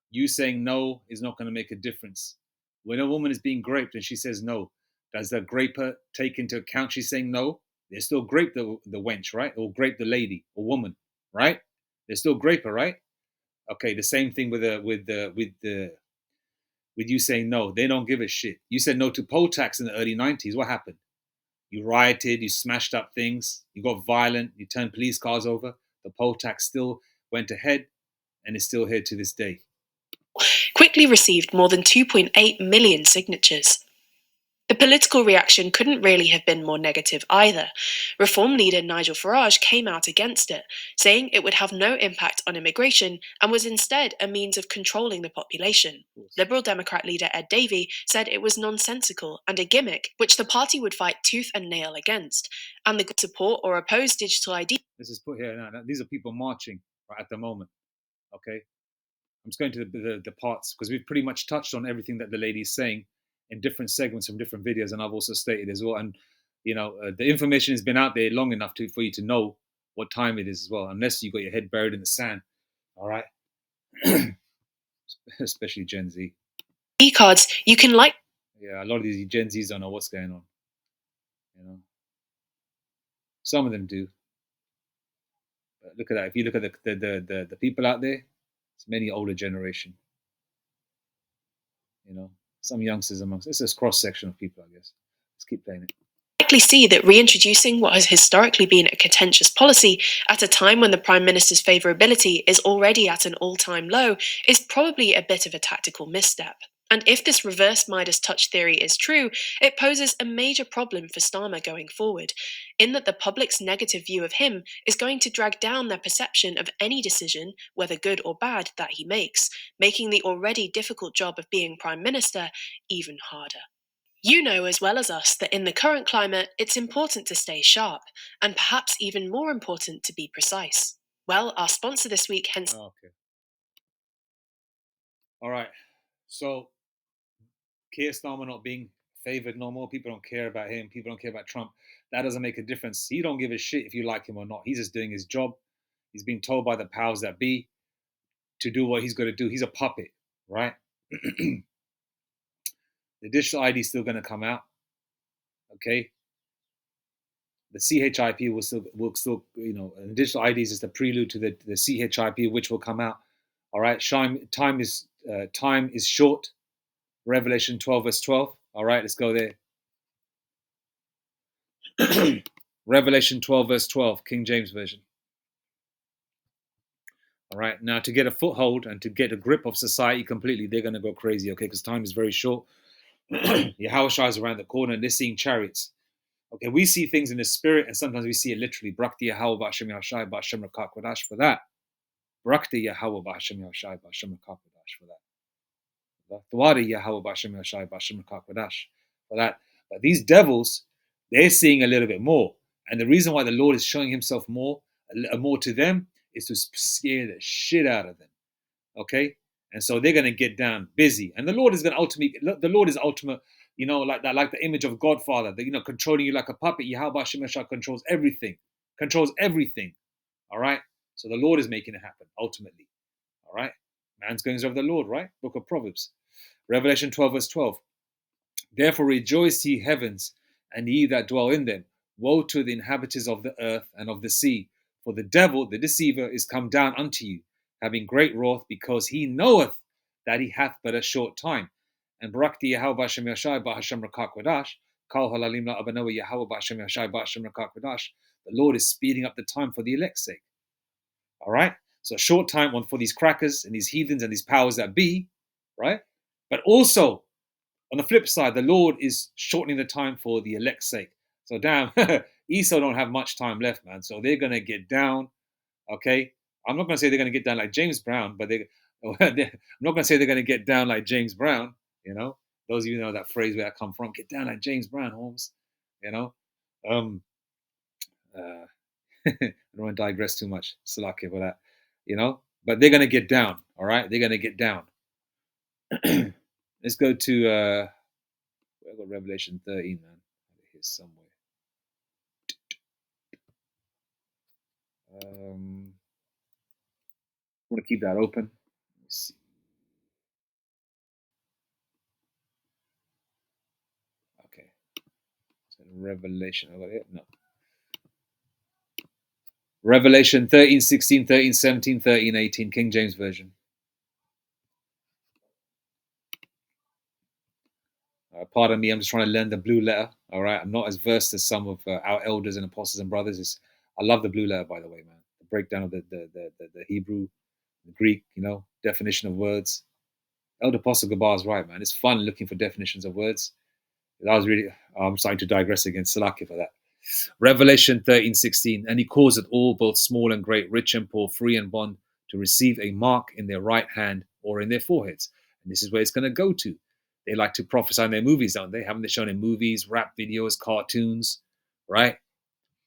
Speaker 1: You saying no is not going to make a difference. When a woman is being raped and she says no, does the graper take into account she's saying no? They still grape the wench, right? Or grape the lady or woman, right? They still grape her, right? Okay, the same thing with you saying no. They don't give a shit. You said no to poll tax in the early 90s. What happened? You rioted, you smashed up things, you got violent, you turned police cars over. The poll tax still went ahead and is still here to this day.
Speaker 9: Quickly received more than 2.8 million signatures. The political reaction couldn't really have been more negative either. Reform leader Nigel Farage came out against it, saying it would have no impact on immigration and was instead a means of controlling the population. Liberal Democrat leader Ed Davey said it was nonsensical and a gimmick which the party would fight tooth and nail against, and the support or oppose digital ID.
Speaker 1: This is put here now. These are people marching right at the moment, okay? I'm just going to the parts because we've pretty much touched on everything that the lady is saying in different segments from different videos, and I've also stated as well. And the information has been out there long enough for you to know what time it is as well, unless you got your head buried in the sand. All right, especially Gen Z.
Speaker 9: E-cards, you can
Speaker 1: Yeah, a lot of these Gen Zs don't know what's going on. Some of them do. But look at that. If you look at the people out there, it's many older generation. Some youngsters amongst. It's a cross section of people, I guess. Let's keep playing it.
Speaker 9: Likely see that reintroducing what has historically been a contentious policy at a time when the Prime Minister's favourability is already at an all-time low is probably a bit of a tactical misstep. And if this reverse Midas touch theory is true, it poses a major problem for Starmer going forward, in that the public's negative view of him is going to drag down their perception of any decision, whether good or bad, that he makes, making the already difficult job of being Prime Minister even harder. You know as well as us that in the current climate, it's important to stay sharp, and perhaps even more important to be precise. Well, our sponsor this week, hence...
Speaker 1: Oh, okay. All right. So, Keir Starmer not being favored no more. People don't care about him. People don't care about Trump. That doesn't make a difference. He don't give a shit if you like him or not. He's just doing his job. He's being told by the powers that be to do what he's going to do. He's a puppet, right? The digital ID is still going to come out. Okay. The CHIP will still, and digital ID is just a prelude to the CHIP, which will come out. All right. Time is short. Revelation 12 verse 12. All right, let's go there. Revelation 12 verse 12, King James Version. All right, now to get a foothold and to get a grip of society completely, they're going to go crazy, okay, because time is very short. Yahushua is around the corner and they're seeing chariots. Okay, we see things in the spirit and sometimes we see it literally. Brakti Yahweh Ba'ashem Yahshai Ba'ashem Rakak Wadash for that. Brakti Yahweh Ba'ashem Yahshai Ba'ashem Rakak Wadash for that. Thwadi Yahweh Ba'ashem Yahshai Ba'ashem Rakak Wadash for that. But these devils, they're seeing a little bit more. And the reason why the Lord is showing himself more to them is to scare the shit out of them. Okay? And so they're going to get down busy. And the Lord is going to the Lord is ultimate, like that, like the image of Godfather, that, controlling you like a puppet. Yahweh Shemeshah controls everything. All right? So the Lord is making it happen, ultimately. All right? Man's goings of the Lord, right? Book of Proverbs. Revelation 12 verse 12. Therefore rejoice, ye heavens, and ye that dwell in them. Woe to the inhabitants of the earth and of the sea. For the devil, the deceiver, is come down unto you, having great wrath, because he knoweth that he hath but a short time. And Barakti Yahweh Ba'ashem Yashai Ba'ashem Rakak Wadash, Kal Halalim La Abanoah Yahweh Ba'ashem Yashai Ba'ashem Rakak Wadash. The Lord is speeding up the time for the elect's sake. All right? So a short time on for these crackers and these heathens and these powers that be, right? But also, on the flip side, the Lord is shortening the time for the elect's sake. So damn, Esau don't have much time left, man. So they're going to get down, okay? I'm not going to say they're going to get down like James Brown, but I'm not going to say they're going to get down like James Brown, Those of you know that phrase where I come from, get down like James Brown, Holmes, I don't want to digress too much. Salaki for that, But they're going to get down, all right? They're going to get down. Let's go to I got Revelation 13, man. Here somewhere. I want to keep that open. Let's see. Okay. So Revelation. I got it? No. Revelation 13, 16, 13, 17, 13, 18, King James Version. Pardon me, I'm just trying to learn the blue letter. All right, I'm not as versed as some of our elders and apostles and brothers. I love the blue letter, by the way, man. The breakdown of the Hebrew, the Greek, definition of words. Elder Apostle Gabar is right, man. It's fun looking for definitions of words. I'm starting to digress again. Salaki for that. Revelation 13, 16. And he causeth all, both small and great, rich and poor, free and bond, to receive a mark in their right hand or in their foreheads. And this is where it's going to go to. They like to prophesy in their movies, don't they? Haven't they shown in movies, rap videos, cartoons, right?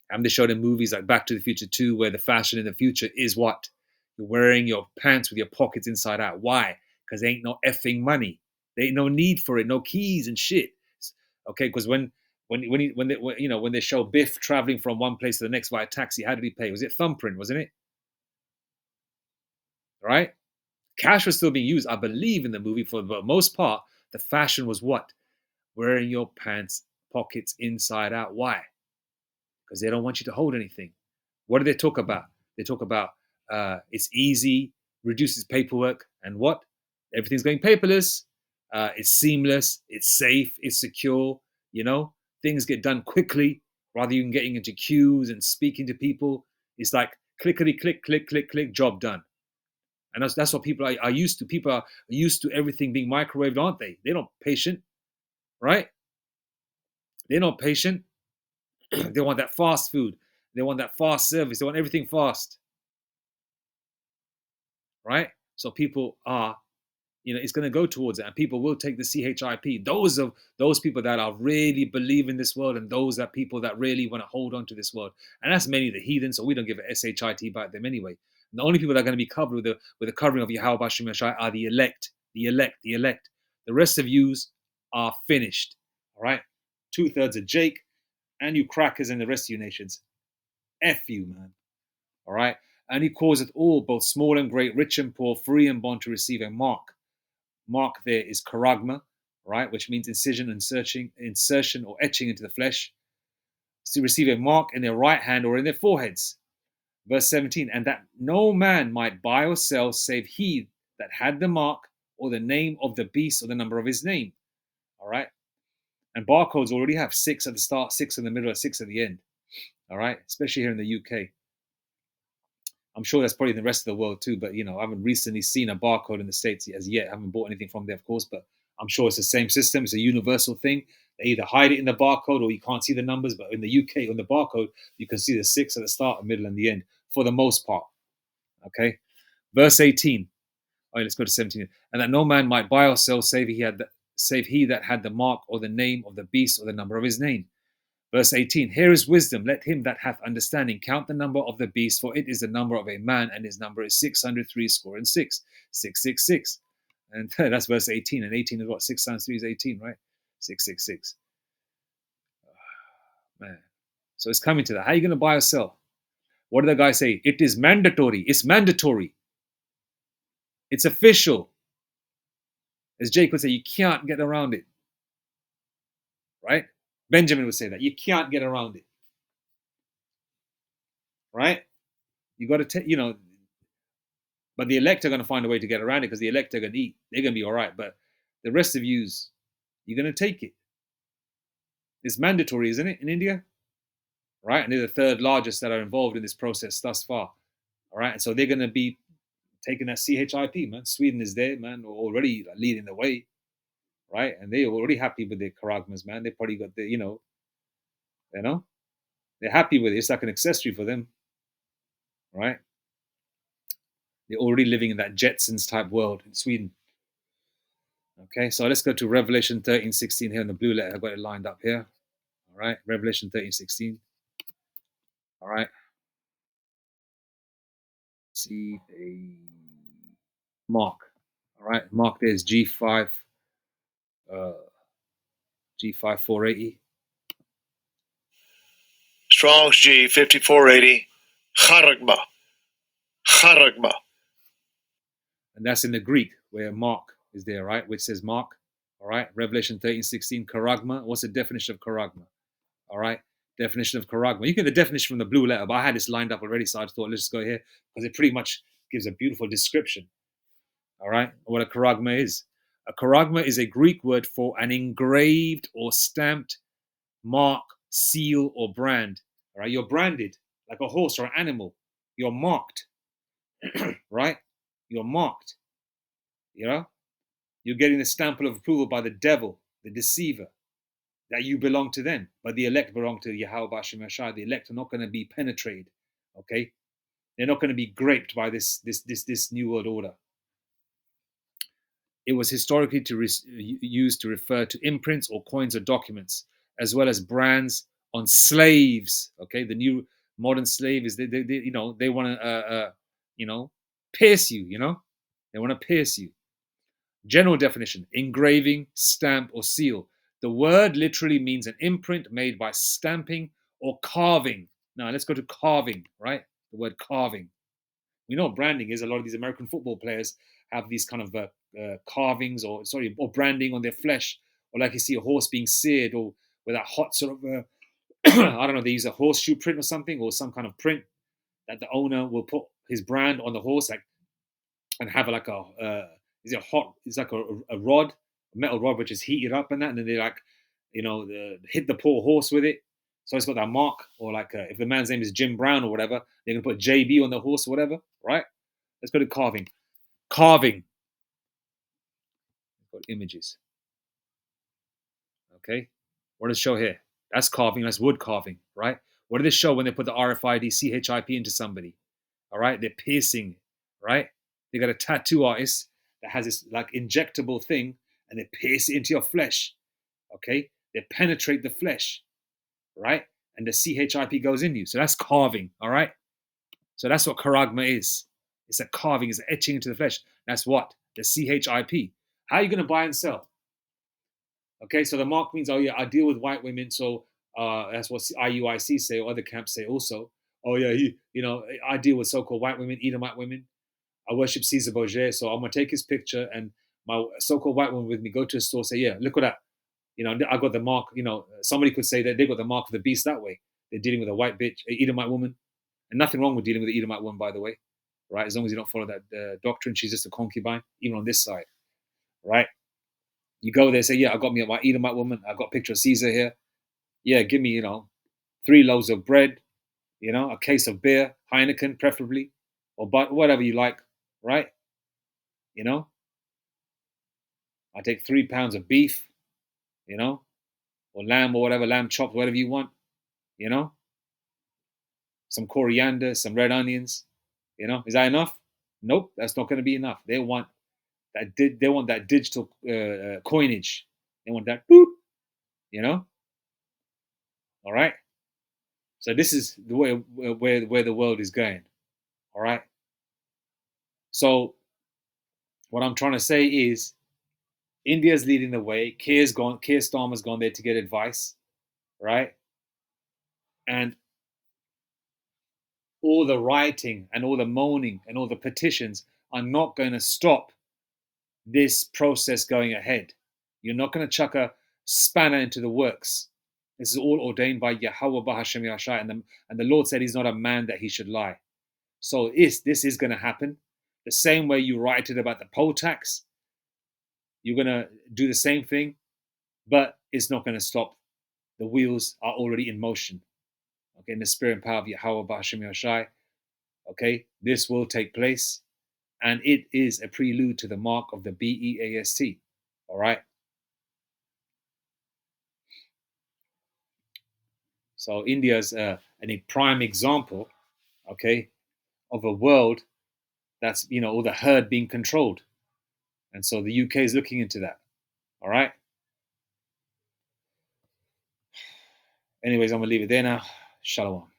Speaker 1: Haven't they shown in movies like Back to the Future 2, where the fashion in the future is what? You're wearing your pants with your pockets inside out. Why? Because there ain't no effing money. There ain't no need for it. No keys and shit. Okay, because when they show Biff traveling from one place to the next via taxi, how did he pay? Was it thumbprint, wasn't it? Right? Cash was still being used, I believe, in the movie for the most part. The fashion was what? Wearing your pants pockets inside out. Why? Because they don't want you to hold anything. What do they talk about? They talk about it's easy, reduces paperwork, and what? Everything's going paperless. It's seamless. It's safe. It's secure. Things get done quickly rather than getting into queues and speaking to people. It's like clickety click, click, click, click, job done. And that's what people are used to. People are used to everything being microwaved, aren't they? They're not patient, right? They're not patient. They want that fast food. They want that fast service. They want everything fast, right? So people are, it's going to go towards it, and people will take the CHIP. Those people that are really believe in this world, and those are people that really want to hold on to this world. And that's many of the heathens, so we don't give a SHIT about them anyway. And the only people that are going to be covered with the covering of Yahweh Bashim Yashai are the elect. The rest of yous are finished. All right? 2/3 of Jake, and you crackers and the rest of you nations. F you, man. All right? And he causeth all, both small and great, rich and poor, free and bond, to receive a mark. mark there is charagma, right, which means incision, insertion or etching into the flesh, to receive a mark in their right hand or in their foreheads. Verse 17, and that no man might buy or sell save he that had the mark or the name of the beast or the number of his name. All right. And barcodes already have 6 at the start, 6 in the middle, and 6 at the end. All right. Especially here in the UK. I'm sure that's probably in the rest of the world too, but I haven't recently seen a barcode in the States as yet. I haven't bought anything from there, of course, but I'm sure it's the same system. It's a universal thing. They either hide it in the barcode or you can't see the numbers, but in the UK, on the barcode, you can see the 6 at the start, the middle, and the end for the most part. Okay. Verse 18. All right, let's go to 17. And that no man might buy or sell save he that had the mark or the name of the beast or the number of his name. Verse 18, here is wisdom. Let him that hath understanding count the number of the beast, for it is the number of a man, and his number is 666. 666. And that's verse 18. And 18 is what? 6 times 3 is 18, right? 666. Man. So it's coming to that. How are you going to buy or sell? What did the guy say? It is mandatory. It's mandatory. It's official. As Jake would say, you can't get around it. Right? Benjamin would say that. You can't get around it. Right? You got to take, but the elect are going to find a way to get around it because the elect are going to eat. They're going to be all right. But the rest of you're going to take it. It's mandatory, isn't it, in India? Right? And they're the third largest that are involved in this process thus far. All right? And so they're going to be taking that CHIP, man. Sweden is there, man, already leading the way. Right? And they're already happy with their charagmas, man. They probably got the, they're happy with it. It's like an accessory for them. Right? They're already living in that Jetsons type world in Sweden. Okay, so let's go to Revelation 13:16 here in the blue letter. I've got it lined up here. All right, Revelation 13:16. All right. See a mark. All right, mark there is G5, G5 480.
Speaker 10: Strong's G 5480. Charagma. Charagma.
Speaker 1: And that's in the Greek where mark is there, right? Which says mark. All right, Revelation 13:16, charagma. What's the definition of charagma? All right, definition of charagma. You get the definition from the blue letter, but I had this lined up already, so I thought let's just go here because it pretty much gives a beautiful description. All right, what a charagma is. A charagma is a Greek word for an engraved or stamped mark, seal, or brand. All right, you're branded like a horse or an animal. You're marked, right? You're marked. You're getting the stamp of approval by the devil, the deceiver, that you belong to them. But the elect belong to Yahweh B'Shem Yashai. The elect are not going to be penetrated. Okay, they're not going to be graped by this new world order. It was historically used to refer to imprints or coins or documents, as well as brands on slaves. Okay, the new modern slave is they want to pierce you. They want to pierce you. General definition: engraving, stamp, or seal. The word literally means an imprint made by stamping or carving. Now let's go to carving. Right, the word carving. We know what branding is. A lot of these American football players have these kind of carvings or branding on their flesh, or like you see a horse being seared, or with that hot sort of I don't know, they use a horseshoe print or something, or some kind of print that the owner will put his brand on the horse, like, and have like it's like a rod, a metal rod which is heated up and that, and then they like hit the poor horse with it. So it's got that mark, or like if the man's name is Jim Brown or whatever, they're gonna put JB on the horse or whatever, right? Let's go to carving. Carving. Got images. Okay, what does it show here? That's carving. That's wood carving, right? What did it show when they put the RFID CHIP into somebody? All right, they're piercing, right? They got a tattoo artist that has this like injectable thing, and they pierce it into your flesh. Okay, they penetrate the flesh, right? And the CHIP goes in you. So that's carving, all right? So that's what charagma is. It's a carving, it's an etching into the flesh. That's what? The CHIP. How are you going to buy and sell? Okay, so the mark means, oh yeah, I deal with white women, so that's what IUIC say, or other camps say also. Oh yeah, I deal with so-called white women, Edomite women. I worship Caesar Borgia, so I'm going to take his picture and my so-called white woman with me, go to a store, say, yeah, look at that. I got the mark. Somebody could say that they got the mark of the beast that way. They're dealing with a white bitch, a Edomite woman, and nothing wrong with dealing with the Edomite woman, by the way, right? As long as you don't follow that doctrine, she's just a concubine, even on this side, right? You go there, say, yeah, I got me my Edomite woman. I got a picture of Caesar here. Yeah, give me, 3 loaves of bread, a case of beer, Heineken preferably, or whatever you like, right? I take 3 pounds of beef, or lamb or whatever, lamb chopped, whatever you want, some coriander, some red onions, is that enough? Nope, that's not going to be enough. They want that digital coinage. They want that, boop, all right. So this is the way where the world is going, all right. So what I'm trying to say is, India's leading the way. Keir Starmer's gone there to get advice, right? And all the rioting and all the moaning and all the petitions are not going to stop this process going ahead. You're not going to chuck a spanner into the works. This is all ordained by Yahweh Bahashem Yashai, and the Lord said He's not a man that He should lie. So this is going to happen. The same way you rioted about the poll tax, you're going to do the same thing, but it's not going to stop. The wheels are already in motion. Okay, in the spirit and power of Yahweh Bahashem Yashai. Okay, this will take place, and it is a prelude to the mark of the BEAST. All right. So India's a prime example, okay, of a world that's all the herd being controlled, and so the UK is looking into that. All right. Anyways, I'm gonna leave it there now. Shalom.